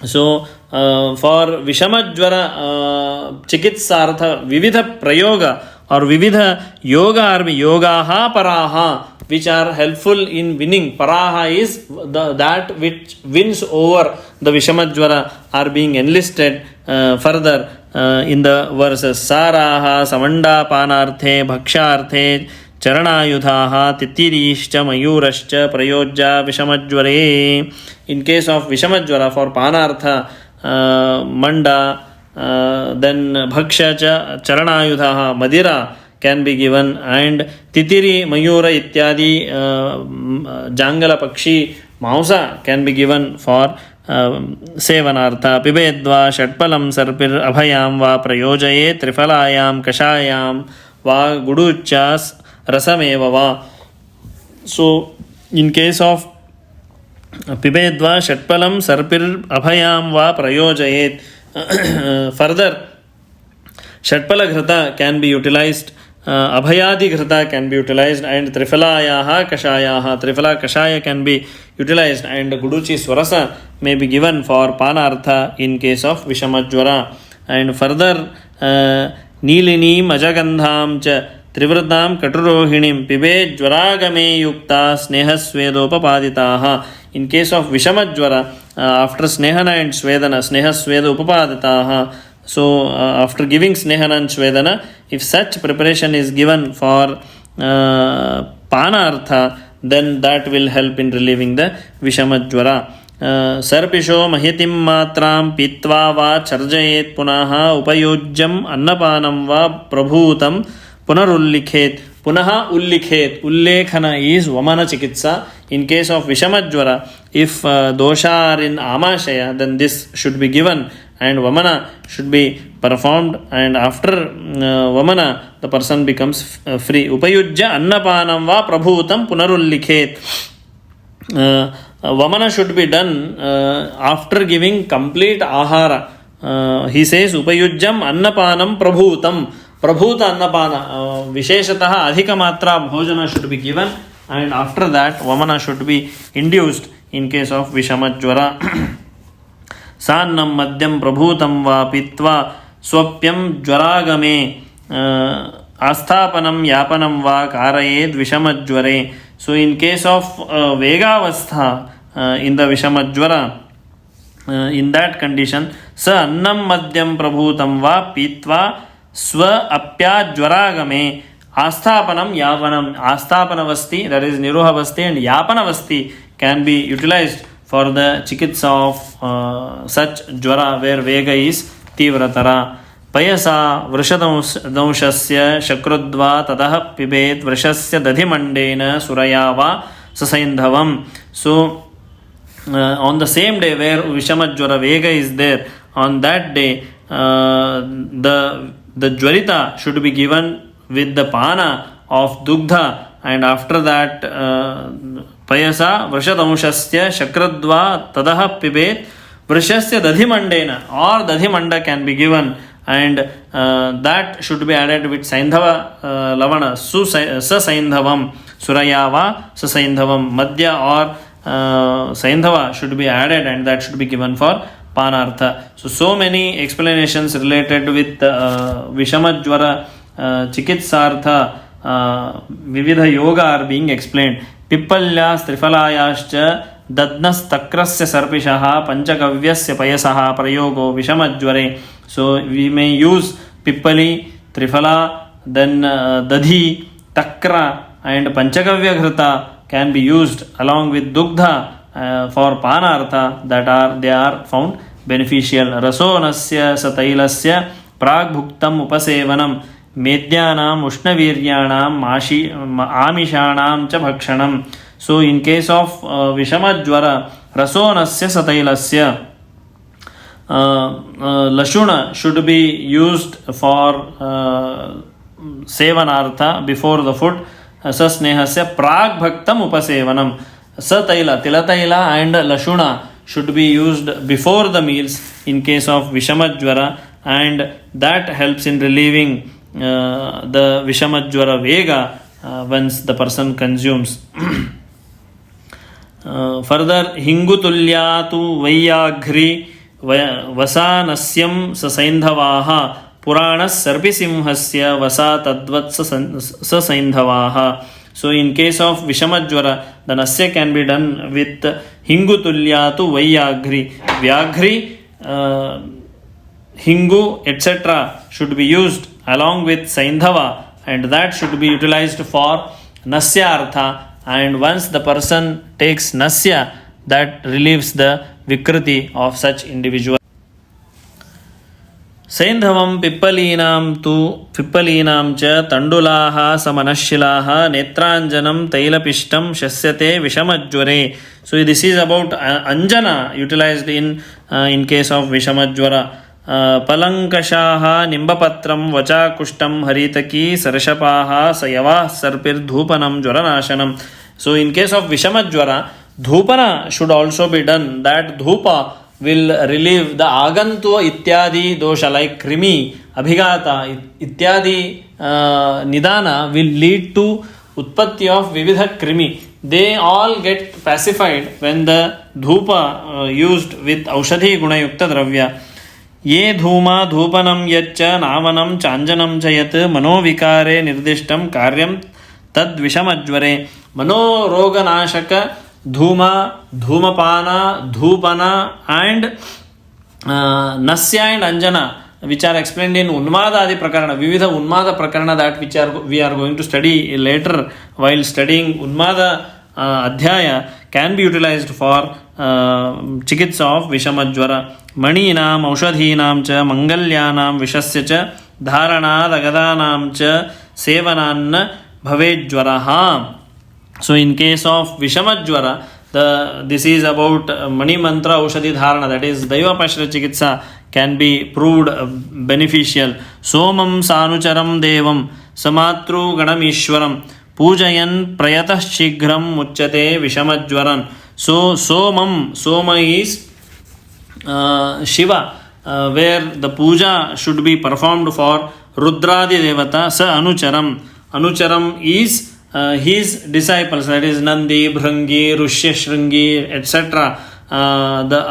So for vishamajwara chikitsartha vividha prayoga or vividha yoga are yogaha paraha which are helpful in winning. Paraha is that which wins over the vishamajwara are being enlisted further in the verses. Saraha samanda panarthe bhaksharthe charanayudhaha titirishcha mayurascha prayojya vishamajware. In case of vishamajwara, for panartha manda, then bhaksha charanayudhaha madira can be given, and titiri mayura ityadi jangala pakshi mausa can be given for सेवनार्थ. पिबेद्वा षट्पलं सर्पिर अभयां वा प्रयोजये त्रिफलायां कषायां वा गुडुच्चास रसमेव वा. So in case of पिबेद्वा षट्पलं सर्पिर अभयां वा प्रयोजये, further Shatpala Ghrata can be utilized, Abhayadi Ghrata can be utilized, and Trifalayaha Kashayaha, Trifala Kashaya can be utilized, and Guduchi Swarasa may be given for Panartha in case of Vishamajwara. And further, Nilinim Ajagandham cha Trivratam Katurohinim Pibe Jwaragame Yukta Snehasvedopapaditāha. In case of Vishamajwara, after Snehana and Svedana, Snehasveda Upapaditaha. So, after giving Snehana and Svedana, if such preparation is given for Panartha, then that will help in relieving the Vishamajwara. Sarpisho Mahitim Matram Pitva va Charjayet Punaha Upayojyam Annapanam va Prabhutam Punarullikhet. Punaha Ullikhet. Ullekhana is Vamana Chikitsa. In case of Vishamajwara, if dosha are in Amashaya, then this should be given and Vamana should be performed, and after Vamana the person becomes free. Upayujya Annapanam va Prabhutam Punarullikhet. Vamana should be done after giving complete ahara. He says Upayujyam Annapanam Prabhutam. Prabhuta Annapana. Visheshataha Adhika Matra Bhojana should be given, and after that Vamana should be induced in case of Vishamajwara. Sannam Madhyam Prabhutam va Pitva Swapyam Jwaragame Asthapanam Yapanam va Karayed Vishamajware. So in case of Vegavastha in the Vishamajwara, in that condition, Sa Annam Madhyam Prabhutam va Pitva Swa Apya Jwaragame Asthapanam Yapanam. Asthapanavasti, that is Nirohavasti, and Yapanavasti can be utilized for the chikitsa of such jwara where Vega is Tivratara. Payasa Vrishadamshasya Shakrudva Tadaha Pibet Vrishasya Dadhimandena Surayava Sasaindhavam. So, on the same day where Vishamajwara Vega is there, on that day the Jwarita should be given with the pana of Dugdha, and after that Payasa Vrishadamshasya Shakradva Tadaha Pibet Vrishasya Dadhimandena, or Dadhimanda can be given, and that should be added with Saindhava Lavana Sasaindhavam, Surayava Sasaindhavam. Madhya or Saindhava should be added, and that should be given for Panartha. So many explanations related with Vishamajwara Chikitsartha Vividha Yoga are being explained. Pippalya Trifalayascha Dadnas Takrasya Sarpishaha Panchakavyasya Payasaha Prayogo Vishamajware. So we may use Pippali, Trifala, then Dadhi, Takra and Panchakavya Ghrita can be used along with Dugdha for Panartha, that they are found beneficial. Rasonasya Satailasya Pragbhuktam Upasevanam Medyanam Ushnaviryanam Amishanam cha Bhakshanam. So in case of Vishamajwara, Rasonasya Satailasya, Lashuna should be used for Sevanartha before the food. Sasnehasya Pragbhaktam Upasevanam. Sataila, Tilataila and Lashuna should be used before the meals in case of Vishamajwara, and that helps in relieving the Vishamajwara Vega once the person consumes. Further, Hingutulyatu Vaiyagri Vasanasyam Sasaindhavaha Puranas Sarpisimhasya Vasa Tadvat Sasaindhavaha. So in case of Vishamajwara, the Nasya can be done with Hingutulyatu Vaiyagri. Vyagri, Hingu, etc. should be used along with Saindhava, and that should be utilized for Nasya Artha. And once the person takes Nasya, that relieves the Vikriti of such individual. Saindhavam Pippalinam tu Pippalinam cha Tandulaha Samanashilaha Netranjanam Tailapishtam Shasyate Vishamajware. So this is about Anjana utilized in case of Vishamajwara. Palankashaha Nimbapatram Vachakushtam Haritaki Sarashapaha Sayavah Sarpir Dhupanam Jwaranashanam. So in case of Vishamajwara, Dhupana should also be done. That Dhupa will relieve the agantua ityadi dosha like krimi, abhigata ityadi nidana will lead to utpatti of vividha krimi. They all get pacified when the dhupa used with aushadhi gunayukta dravya. ये धूमा धूपनं यच्च नामनं चाञ्जनं च यत् मनोविकारे निर्दिष्टं कार्यं तद्विषमज्वरे. मनोरोगनाशक धूमा, धूमपाना, धूपना and nasya and anjana, which are explained in Unmada Adi Prakarana, Vividha Unmada Prakarana, that which we are going to study later while studying Unmada Adhyaya, can be utilized for chikitsa of Vishamajvara. Maninam, Aushadhinam cha, Mangalyanam, Vishasya cha, Dharana, Dagadanam cha, Sevananna, Bhavejvaraha. So in case of Vishamajvara, this is about Mani Mantra Aushadhi Dharana, that is Daiva Pashra Chikitsa, can be proved beneficial. Somam Sanucharam Devam, Samatru Ganamishwaram, Pujayan Prayatah Shigram Muchate Vishamajvaran. So Somam, Soma is Shiva, where the puja should be performed for Rudradi Devata. Sa Anucharam. Anucharam is his disciples, that is Nandi, Bhrangi, Rushya Shringi, etc. The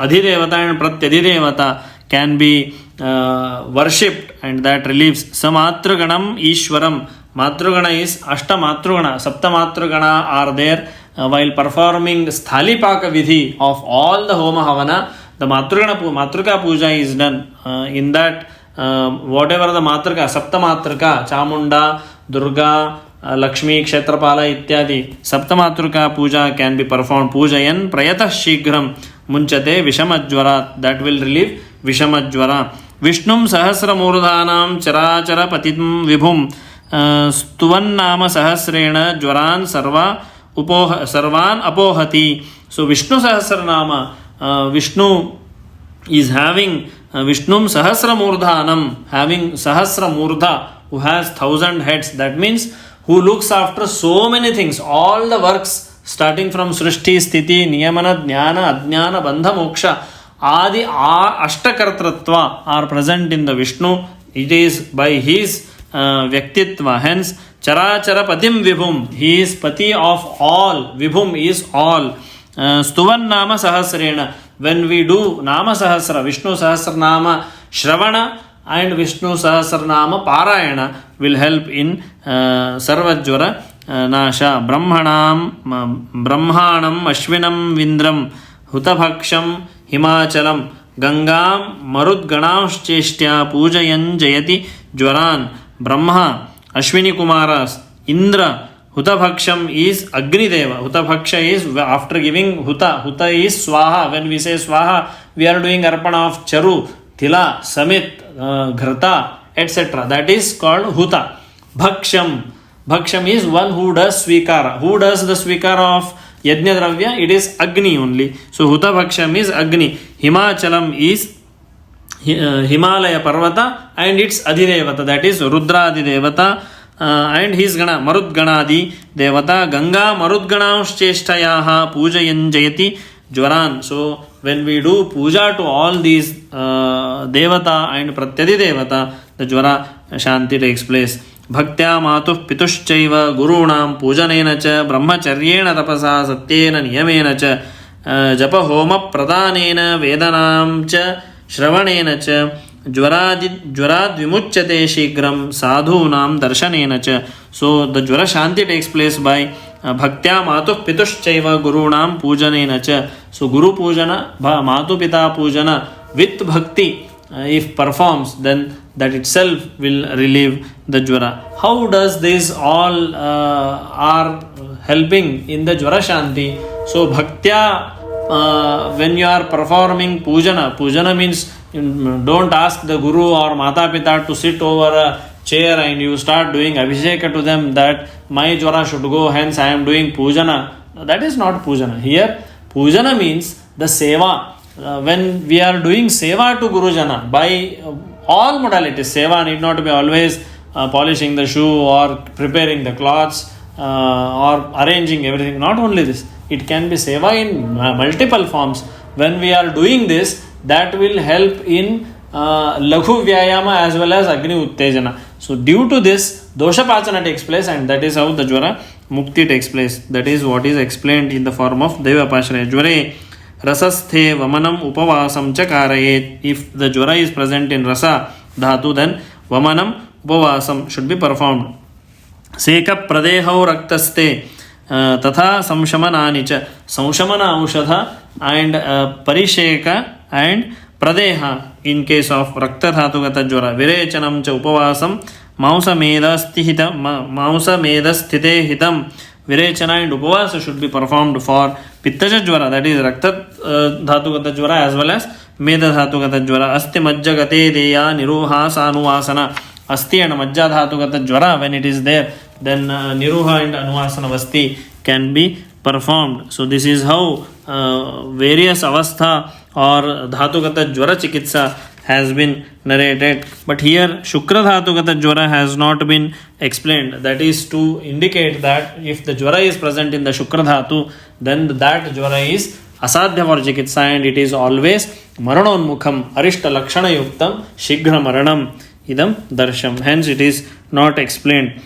Adhidevata and Pratyadhidevata can be worshipped, and that relieves. Samatruganam Ishwaram. Matrugana is Ashta Matrugana, Sapta Matrugana are there while performing Sthalipaka Vidhi of all the Homa Havana. The Matruka Puja is done. In that, whatever the Matruka, Sapta Matruka, Chamunda, Durga, Lakshmi, Kshetrapala, ityadi, Saptamatruka puja can be performed. Pujayan Prayatah Shigram Munchate Vishamajvara, that will relieve Vishamajvara. Vishnum Sahasra Murdhanam Charachara Patitam Vibhum Stuvan Nama Sahasrena Jvaran Sarvan Apohati. So Vishnu Sahasra Nama, Vishnu is having Vishnum Sahasra Murdhanam, having Sahasra Murdha, who has 1,000 heads. That means who looks after so many things, all the works starting from Srishti, Sthiti, Niyamana, Jnana, Adjnana, Bandha, Moksha, Adi Ashtakartratva are present in the Vishnu. It is by his Vyaktitva. Hence, Charachara Patim Vibhum, he is Pati of all. Vibhum is all. Stuvan Nama Sahasrena, when we do Nama Sahasra, Vishnu Sahasra Nama Shravana and Vishnu Sahasranama Parayana will help in Sarvajvara Nasha. Brahmanam Ashvinam Vindram Hutabhaksham Himachalam Gangam Marudganashcheshtya Pujayan Jayati Jvaran. Brahma, Ashwini Kumaras, Indra, Hutabhaksham is Agni Deva. Hutabhaksha is after giving Huta. Huta is Swaha. When we say Swaha, we are doing Arpana of Charu, Tila, Samit, Ghrata, etc. That is called Huta. Bhaksham. Bhaksham is one who does Svikara. Who does the Svikara of Yajna Dravya? It is Agni only. So Huta Bhaksham is Agni. Himachalam is Himalaya Parvata and its Adhidevata, that is Rudra Adhidevata, and his Gana Marudganadi Devata. Ganga Marudganashcheshtayaha Pujayan Jayati Jvaran. So when we do puja to all these Devata and Pratyadi Devata, the Jvara Shanti takes place. Bhaktya Matuh Pitushchaiva Gurunam Pujanena cha Brahmacharyena Tapasa Satyena Niyamena cha Japa Homa Pradhanena Vedanam cha Shravanena cha Jvarad Vimuchyate Shigram Sadhunam Darshanena cha. So the Jvara Shanti takes place by Bhaktya Matuh Pitushchaiva Gurunam Pujanena cha. So Guru Pujana, Matu Pita Pujana with Bhakti, if performs, then that itself will relieve the Jvara. How does this all are helping in the Jvara Shanti? So Bhaktya, when you are performing Pujana means don't ask the Guru or Mata Pita to sit over a chair and you start doing Abhisheka to them that my Jvara should go, hence I am doing Pujana. That is not Pujana. Here Pujana means the Seva. When we are doing Seva to Gurujana by all modalities, Seva need not be always polishing the shoe or preparing the cloths or arranging everything. Not only this, it can be Seva in multiple forms. when we are doing this, that will help in Laghu Vyayama as well as Agni Uttejana. So due to this, Dosha Pachana takes place, and that is how the Jwara Mukti takes place. That is what is explained in the form of Devapashraya. Jware Rasasthe Vamanam Upavasam Chakarayet. If the Jwara is present in Rasa Dhatu, then Vamanam Upavasam should be performed. Seka Pradehau Raktaste Tatha Samshamanani cha. Samshamana Aushadha and Parisheka and Pradeha in case of Rakta Dhatugata Jwara. Virechanam cha Upavasam Mausa Medasthite Hitam. Virechana and Upavasa should be performed for Pittaja Jwara, that is Rakta Dhatugata Jwara as well as Meda Dhatugata Jwara. Asti Majjagate Deya Niruha Sanuvasana. Asti and Majja Dhatugata Jwara, when it is there, then Niruha and Anuvasana Vasti can be performed. So this is how various avastha or Dhatugata Jwara Chikitsa has been narrated. But here Shukra Dhatugata Jwara has not been explained. That is to indicate that if the Jwara is present in the Shukra Dhatu, then that Jwara is asadhya for Chikitsa, and it is always Maranonmukham Arishta Lakshana Yuktam Shighra Maranam Idam Darsham. Hence it is not explained.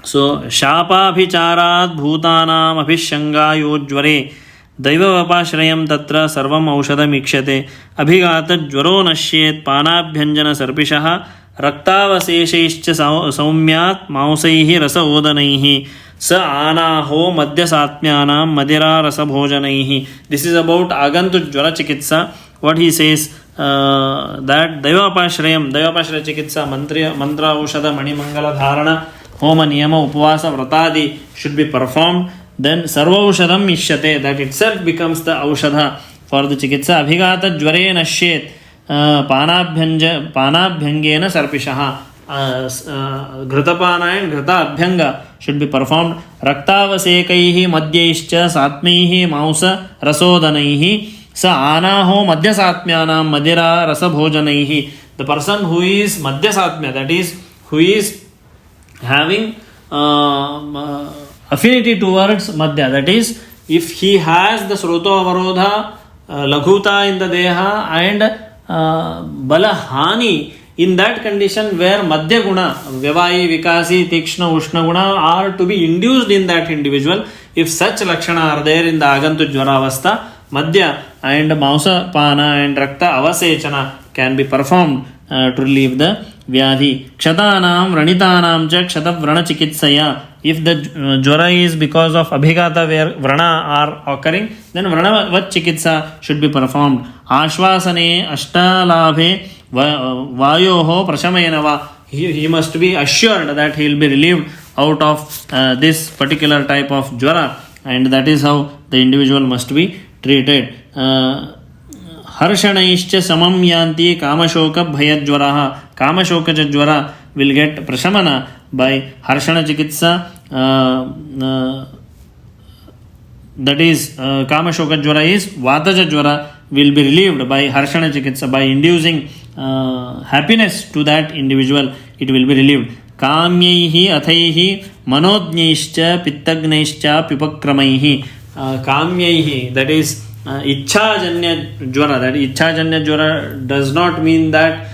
So Shapabhicharat Bhutanam Abhishangayo Jware Daivavapashrayam Tatra Sarvam Aushadam Ikshate Abhigata Jwaro Nashyet Panabhyanjana Sarpishaha Raktavaseshaischa Saumyat Mausaihi Rasa Odanaihi Sa Anaho Madhyasatmyanam Madira Rasa Bhojanaihi. This is about Agantu Jwara Chikitsa. What he says that Daivapashrayam Chikitsa Mantra Aushada Manimangala Dharana Homa Niyama Upavasa Vratadi should be performed. Then Sarva Aushadam Ishyate, that itself becomes the Aushadha for the Chikitsa. Abhigata Jware Nashyet Panabhyangena Sarpishaha. Ghrutapana and Ghrita Abhyanga should be performed. Raktavasekaihi Madhyaischa Satmaihi Mausa Rasodanaihi Sa Anaho Madhyasatmyanam Madira Rasa Bhojanaihi. The person who is Madhyasatmya, that is, who is having affinity towards Madhya, that is, if he has the Sroto Avarodha, Laghuta in the Deha and Balahani, in that condition where Madhya Guna, Vyavai, Vikasi, Tikshna, Ushna Guna are to be induced in that individual, if such Lakshana are there in the Agantu Jwaravastha, Madhya and Mausa Pana and Rakta Avasechana can be performed to relieve the Vyadhi. Kshatanam, Ranitanam, Cha Kshatab Vrana Chikitsaya. If the Jwara is because of Abhigata where Vrana are occurring, then Vrana Vat Chikitsa should be performed. Ashvasane Ashtalabhe Vayoho Prashamayanava. He must be assured that he will be relieved out of this particular type of Jwara, and that is how the individual must be treated. Harshanaishcha samam yanti kamashoka bhayajwaraha. Kamashoka jwara will get prashamana by harshana chikitsa. That is, kamashoka jwara is vataja jwara will be relieved by harshana chikitsa. By inducing happiness to that individual, it will be relieved. Kamyaihi athaihi manodnyaischa pittagnaischa pipakramaihi. Kamyaihi, that is Ichhajanya Jwara. That Ichhajanya Jwara does not mean that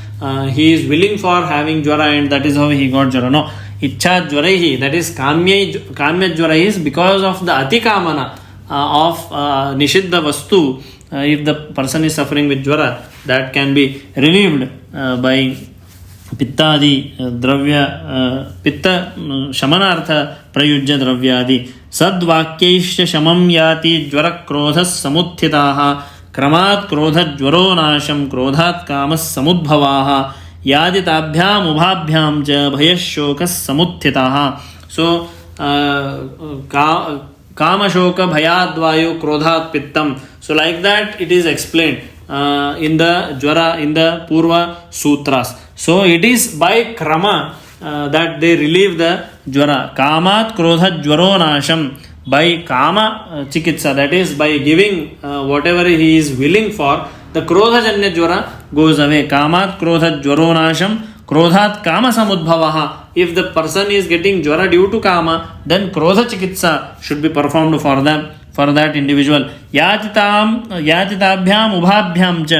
he is willing for having Jwara and that is how he got Jwara. No. Ichha Jwarehi, that is Kamya Jwara is because of the Atikamana of Nishiddha Vastu. If the person is suffering with Jwara, that can be relieved by Pittadi Dravya Pitta Shamanartha Prayujya Dravyadi. Sadvakyaisha Shamam Yati Jwara Krodhas Samuthitaha Kramat Krodha Jwaro Nasham Krodhat Kamas Samudbhavaha Yaditabhyam Ubhabhyam Ja Bhayashokas Samuthitaha. So Kamashoka Bhayadvayu Krodhat Pittam. So like that it is explained in the Jwara, in the Purva Sutras. So it is by Krama that they relieve the Jwara. Kamat Krodha Jwaro Nasham. By Kama Chikitsa, that is by giving whatever he is willing for, the Krodha Janya Jwara goes away. Kamat Krodha Jwaro Nasham. Krodhat Kama Samudbhavaha. If the person is getting Jwara due to Kama, then Krodha Chikitsa should be performed for them. for that individual. Yachitabhyam ubhabhyam cha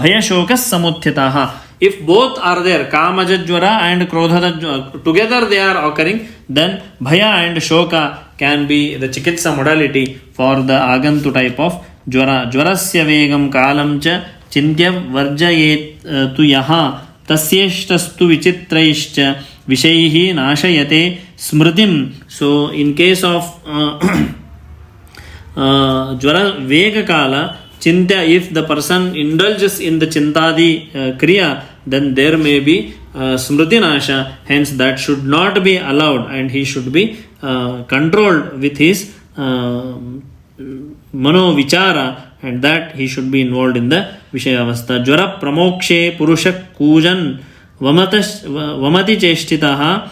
bhayashokas samuthitaha. If both are there, kamaja jvara and krodhaja jvara, together they are occurring, then bhaya and shoka can be the chikitsa modality for the agantu type of jvara. Jvarasya vegam kalam cha chintya varjayet tu yaha tasyeshtastu vichitraishcha vishaihi nashayate smritim. So in case of jvara vega kala, Chintya, if the person indulges in the chintadi kriya, then there may be smritinasha, hence that should not be allowed and he should be controlled with his mano vichara, and that he should be involved in the vishayavastha. Jvara pramokshe purushak kujan vamati cheshtitaha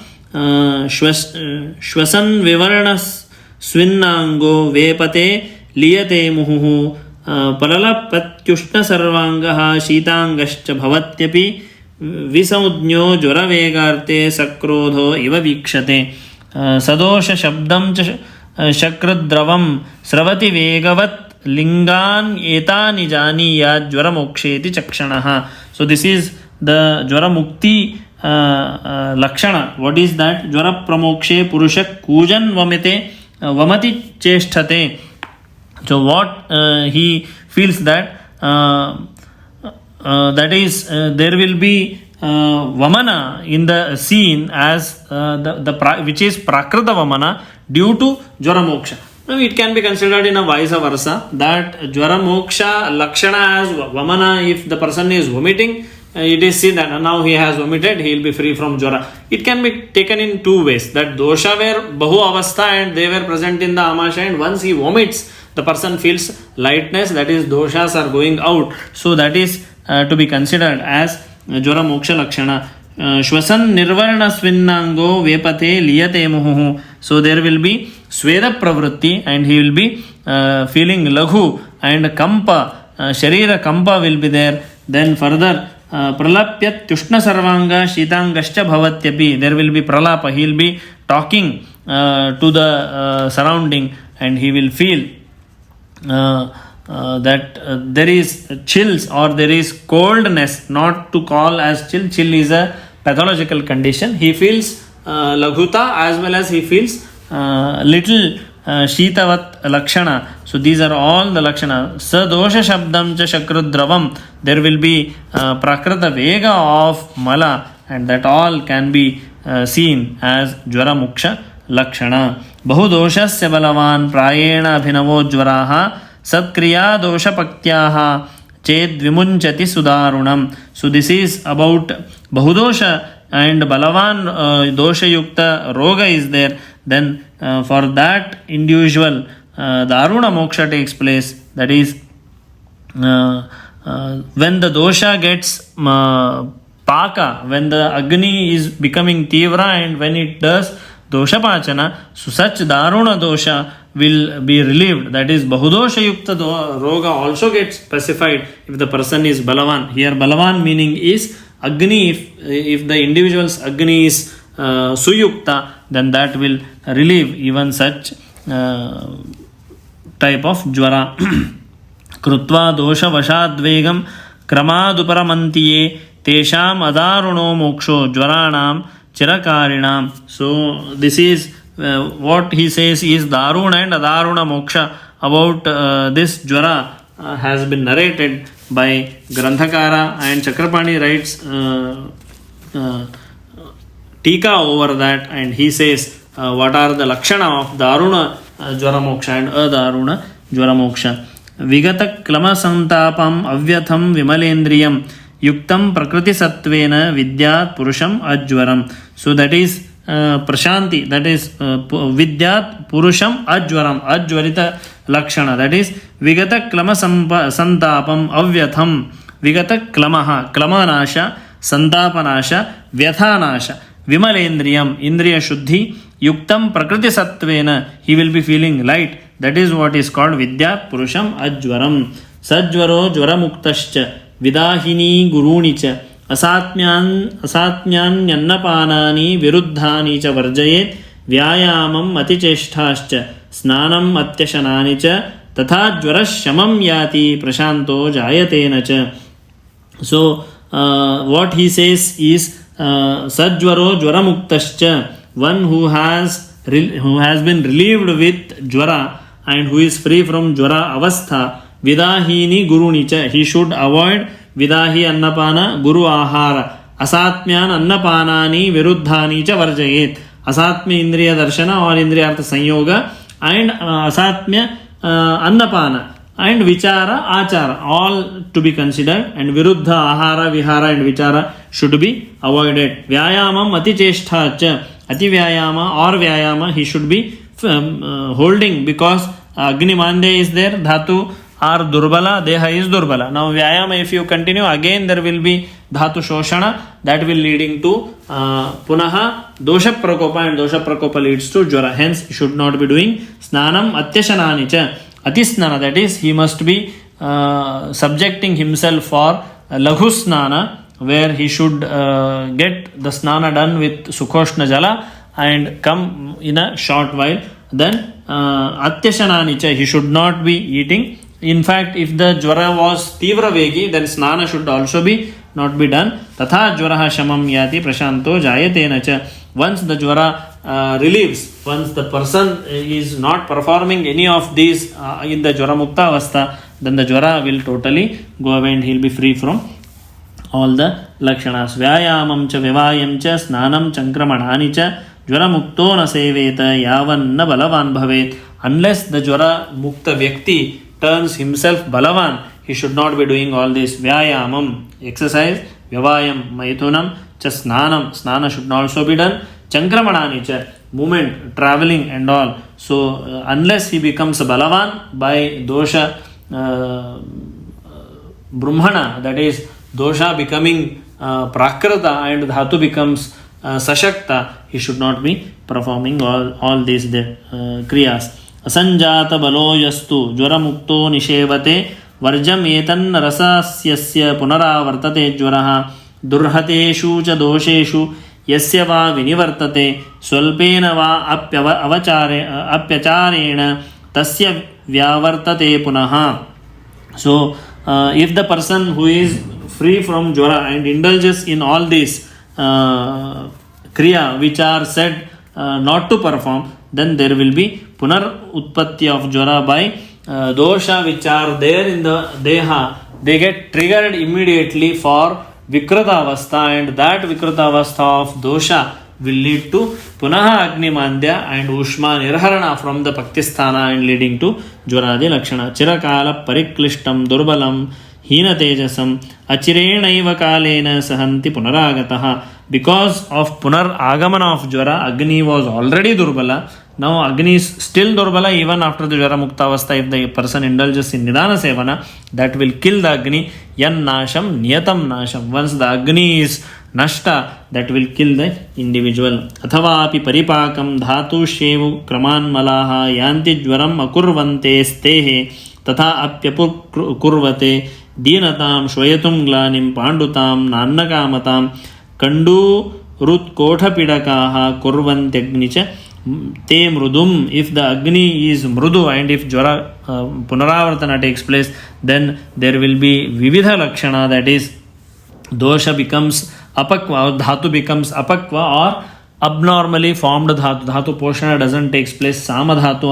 shwasan vivarnas swinnango vepate liyate muhuhu परलपत्युष्ण सर्वांगः शीतांगश्च भवत्यपि विसंज्ञो ज्वरवेगार्ते सक्रोधो इव वीक्षते सदोष शब्दं च शक्रद्रवं स्रवति वेगवत् लिंगान् एतानि जानीयात् ज्वरमोक्षेति चक्षणः. So this is the ज्वरमुक्ति लक्षण. What is that? ज्वर प्रमोक्षे पुरुषः कूजन् वमति चेष्टते. So what he feels that that is there will be vamana in the scene as the which is prakrita vamana due to jvara moksha. Now it can be considered in a vice versa that jvara moksha lakshana as vamana. If the person is vomiting, it is seen that now he has vomited, he will be free from jvara. It can be taken in two ways, that dosha were bahu avastha and they were present in the amasha, and once he vomits the person feels lightness, that is doshas are going out. So that is to be considered as jvara moksha lakshana. Shwasan nirvarna svinnango vepate liyate muhuhu. So there will be sweda pravritti and he will be feeling laghu, and kampa, sharira kampa will be there. Then further pralapyat tushna sarvanga shitangascha bhavatyapi. There will be pralapa, he will be talking to the surrounding and he will feel that there is chills or there is coldness, not to call as chill. Chill is a pathological condition. He feels laghuta as well as he feels little shitavat lakshana. So these are all the lakshana. Sadosha shabdam cha shakrudravam. There will be prakrita vega of mala, and that all can be seen as jvara moksha lakshana. बहुदोषस्य बलवान् प्रायेण अभिनवो ज्वराः सत्क्रिया दोषपक्त्याः चेद् विमुञ्चति सुदारुणम्. So this is about bahudosha and balavan doshayukta roga is there. Then for that individual the aruna moksha takes place. That is when the dosha gets paka, when the agni is becoming tivra, and when it does dosha pachana, so such daruna dosha will be relieved. That is bahudosha yukta roga also gets specified if the person is balavan. Here balavan meaning is agni. If the individual's agni is suyukta, then that will relieve even such type of jvara. Krutva dosha vashadvegam kramaduparamantye tesham adaruno moksho jvaranam chirakarinam. So this is what he says is daruna and adaruna moksha about this jvara has been narrated by Granthakara, and Chakrapani writes tika over that, and he says what are the lakshana of daruna jvara moksha and adaruna jvara moksha. Vigata klama santapam avyatham vimalendriyam yuktam prakriti sattvena vidyat purusham ajvaram. So that is prashanti, that is vidyat purusham ajvaram, ajvarita lakshana. That is vigata klama santapam avyatham. Vigata klamaha, klamanasha, santapanasha, vyathanasha, vimalendriyam, indriya shuddhi, yuktam prakriti sattvena, he will be feeling light. That is what is called vidyat purusham ajvaram. Sajvaro jvaramuktascha vidahini gurunicha asatmyan yannapanani viruddhani cha varjayet vyayamam aticheshthascha स्नानम् अत्यशनानि च तथा ज्वरः शमं याति प्रशान्तो जायते न च. So what he says is sajvaro jvaramuktascha, one who has been relieved with jvara and who is free from jvara avastha, vidahini guruni cha, he should avoid vidahi annapana guru ahara, asatmyan annapanani viruddhani cha varjayet. Asatmya indriya darshana or indriyartha sanyoga and asatmya annapana and vichara achara, all to be considered, and viruddha ahara vihara and vichara should be avoided. Vyayamam ati cheshtha cha, ati vyayama or vyayama he should be holding, because agni mandya is there, dhatu are durbala, deha is durbala. Now vyayama if you continue, again there will be dhatu shoshana, that will leading to punaha dosha prakopa, and dosha prakopa leads to jvara. Hence he should not be doing snanam atyashanani cha, atisnana, that is he must be subjecting himself for laghu snana, where he should get the snana done with sukhoshna jala and come in a short while. Then atyashanani cha, he should not be eating. In fact, if the jvara was tivra vegi, then snana should also be not be done. Tatha jvaraha shamam yati prashanto jayate na cha. Once the jvara relieves, once the person is not performing any of these in the jvara mukta avastha, then the jvara will totally go away and he will be free from all the lakshanas. Vyayamam cha vivayam cha snanam chankramanani cha jvara mukto na seveta yavan na balavan bhavet. Unless the jvara mukta vyakti turns himself balavan, he should not be doing all this. Vyayamam, exercise, vyavayam, maithunam cha snanam, snana should also be done. Chankramanani cha, movement, traveling and all. So unless he becomes balavan by dosha brahmana, that is dosha becoming prakrita and dhatu becomes sashakta, he should not be performing all these kriyas. Asanjata balo yastu jvara mukto nishevate varjam etan rasasyasya punaravartate jvaraha durhateshu cha dosheshu yasya va vinivartate swalpena va apyacharena tasya vyavartate punaha. So if the person who is free from jvara and indulges in all these kriya which are said not to perform, then there will be punar utpatti of jvara by dosha which are there in the deha. They get triggered immediately for vikrata avastha, and that vikrata avastha of dosha will lead to punaha agni mandya and ushma nirharana from the paktisthana and leading to jvaradi lakshana. Chirakala pariklishtam durbalam hina tejasam achirenaiva kalena sahanti punaragataha. Because of punar agamana of jvara, agni was already durbala. Now agni is still durbala even after the jvara mukta avastha. If the person indulges in nidana sevana, that will kill the agni. Yan nasham niyatam nasham. Once the agni is nashta, that will kill the individual. Athava api paripakam dhatu shevu kraman malaha yanti jvaram akurvante stehe tatha apyapur kurvate dinatam shvayatum glanim pandutam nannakamatam kandu rut kotha pidakaha kurvantyagni cha te mrudum. If the agni is mrudu and if jvara punaravartana takes place, then there will be vividha lakshana, that is dosha becomes apakva, dhatu becomes apakva or abnormally formed dhatu. Dhatu poshana doesn't take place. Sama dhatu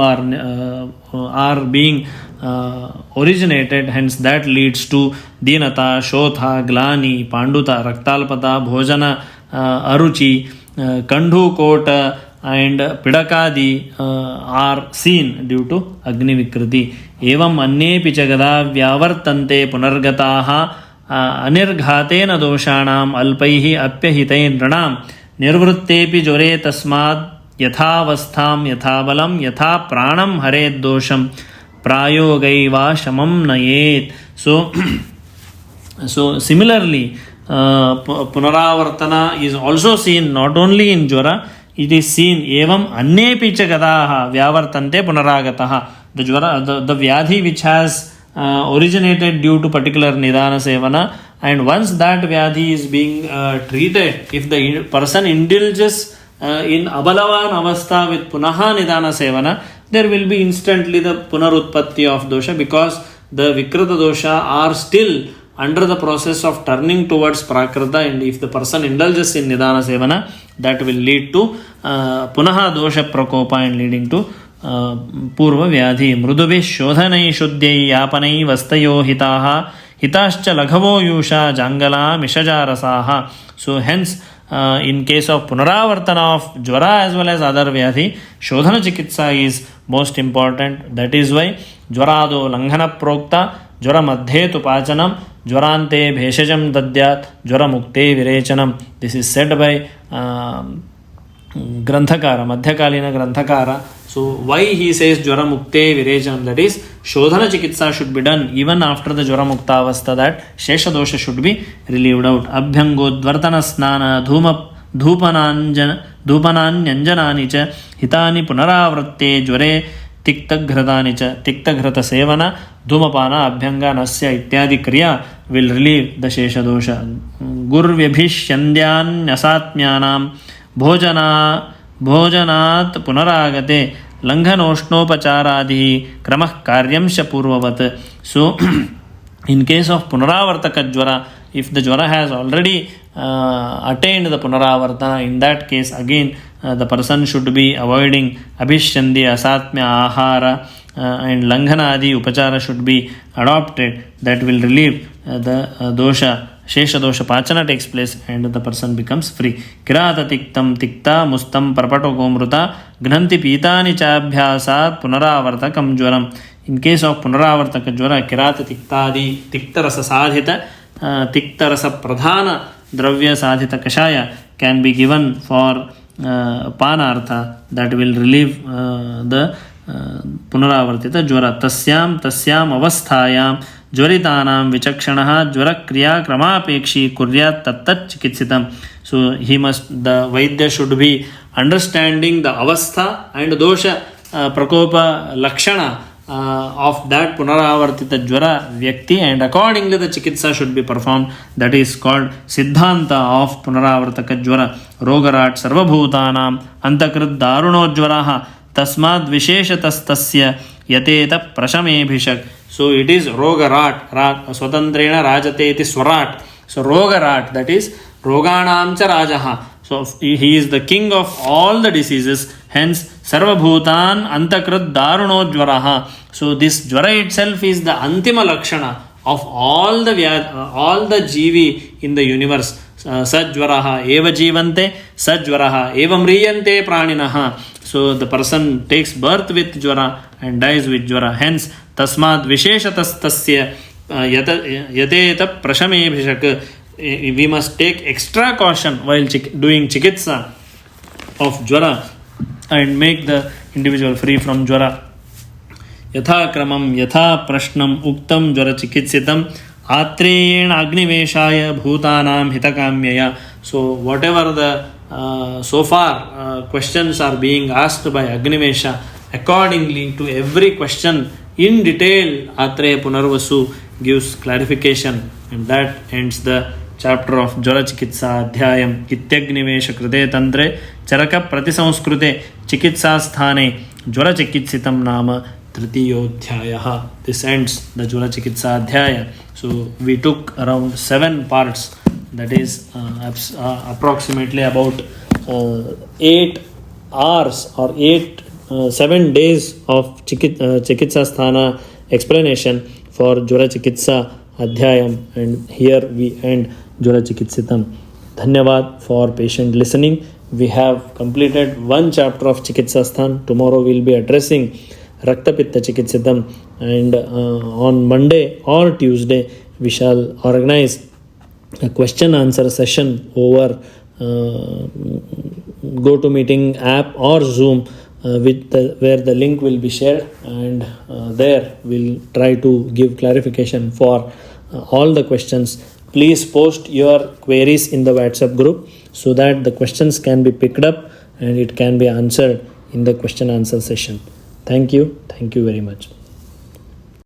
are being originated, hence that leads to dinata, shotha, glani, panduta, raktalpata, bhojana, aruchi, kandhu kota and pidakadi are seen due to agni vikriti. Evam annepi chagada vyavartante punargataha anirghatena doshanam alpaihi apyahitain ranam nirvruttepi jore tasmad yathavastham yathabalam yatha pranam hared dosham prayogaiva shamam nayet. So similarly punaravartana is also seen not only in jvara, it is seen evam annepi cha gadaha vyavartante punaragataha. The jvara, the vyadhi which has originated due to particular nidana sevana, and once that vyadhi is being treated, if the person indulges in abalavan avastha with punaha nidana sevana, there will be instantly the punarutpatti of dosha, because the vikrita dosha are still under the process of turning towards prakrita, and if the person indulges in nidana sevana, that will lead to punaha dosha prakopa and leading to purva vyadhi. Mrudubhi shodhanai shuddhyai yapanai vastayo hitaha hitascha laghavo yusha jangala mishajarasaha. So hence, in case of punaravartana of jvara as well as other vyadhi, shodhana chikitsa is most important. That is why jvarado langhana prokta, jvara madhe tu pachanam, jvarante bheshajam dadyat, jvara mukte virechanam. This is said by Granthakara, Madhyakalina Granthakara. So why he says jvara mukte virechanam, that is shodhana chikitsa should be done even after the jvara mukta avastha, that shesha dosha should be relieved out. Abhyango dvartana snana dhupananyanjanani cha hitani punaravratte jvare tiktaghrhatani cha. Tiktaghrata sevana dhumapana abhyanga nasya ityadi kriya will relieve the shesha dosha. Gurvyabhishyandhyanyasatmyanam भोजनात् पुनरागते लंघनोष्णोपचारादि क्रमः कार्यंश पूर्ववत्. So in case of punaravartaka jvara, if the jvara has already attained the punaravartana, in that case again the person should be avoiding abhishyandi, asatmya, ahara, and langhana adi upachara should be adopted. That will relieve the dosha. Shesha dosha pachana takes place and the person becomes free. Kirata tiktam tikta mustam parpato gomruta gnanti pitani chabhyasat punaravartakam jvaram. In case of punaravartaka jvara, kirata tiktadi tiktarasa sadhita tiktarasa pradhana dravya sadhita kashaya can be given for panartha, that will relieve the punaravartita jvara. Tasyam avasthayam ज्वरितानां विचक्षणः ज्वरक्रिया क्रमापेक्षी कुर्यात् तत्तत् चिकित्सितम्. So he must, the Vaidya should be understanding the avastha and dosha prakopa lakshana of that punaravartita jvara vyakti, and accordingly the chikitsa should be performed. That is called siddhanta of punaravartaka jvara. Rogarat sarvabhutanam antakrit daruno jvaraha tasmad visheshatastasya yateta prashamebhishak. So it is rogarat, swatantrena rajate iti swarat. So rogarat, that is roganam cha rajaha. So he is the king of all the diseases, hence sarvabhutan antakrit daruno jvaraha. So this jvara itself is the antima lakshana of all the jivi in the universe. Sajvaraha eva jivante, sajvaraha eva mriyante praninaha. So the person takes birth with jvara and dies with jvara. Hence tasmad visheshatastasya yateta prashamebhishak. We must take extra caution while doing chikitsa of jvara and make the individual free from jvara. Yatha kramam yatha prashnam uktam jvara chikitsitam atreyena agniveshaya bhutanam hitakamyaya. So whatever the so far questions are being asked by Agnivesha, accordingly to every question in detail Atreya Punarvasu gives clarification, and that ends the chapter of Jvara Chikitsa Adhyayam. Ityagnivesha Krite Tantre Charaka Pratisamskrute Chikitsa Sthane Jvara Chikitsitam Nama Tritiyodhyayaha. This ends the Jvara Chikitsa Adhyaya. So we took around 7 parts, that is approximately about 8 hours or 7 days of Chikitsa Sthana explanation for Jvara Chikitsa Adhyayam, and here we end Jvara Chikitsitam. Dhanyavad for patient listening. We have completed 1 chapter of Chikitsa Sthan. Tomorrow we will be addressing Rakta Pitta Chikitsitam, and on Monday or Tuesday we shall organize a question answer session over GoToMeeting app or Zoom, where the link will be shared, and there we'll try to give clarification for all the questions. Please post your queries in the WhatsApp group so that the questions can be picked up and it can be answered in the question answer session. Thank you very much.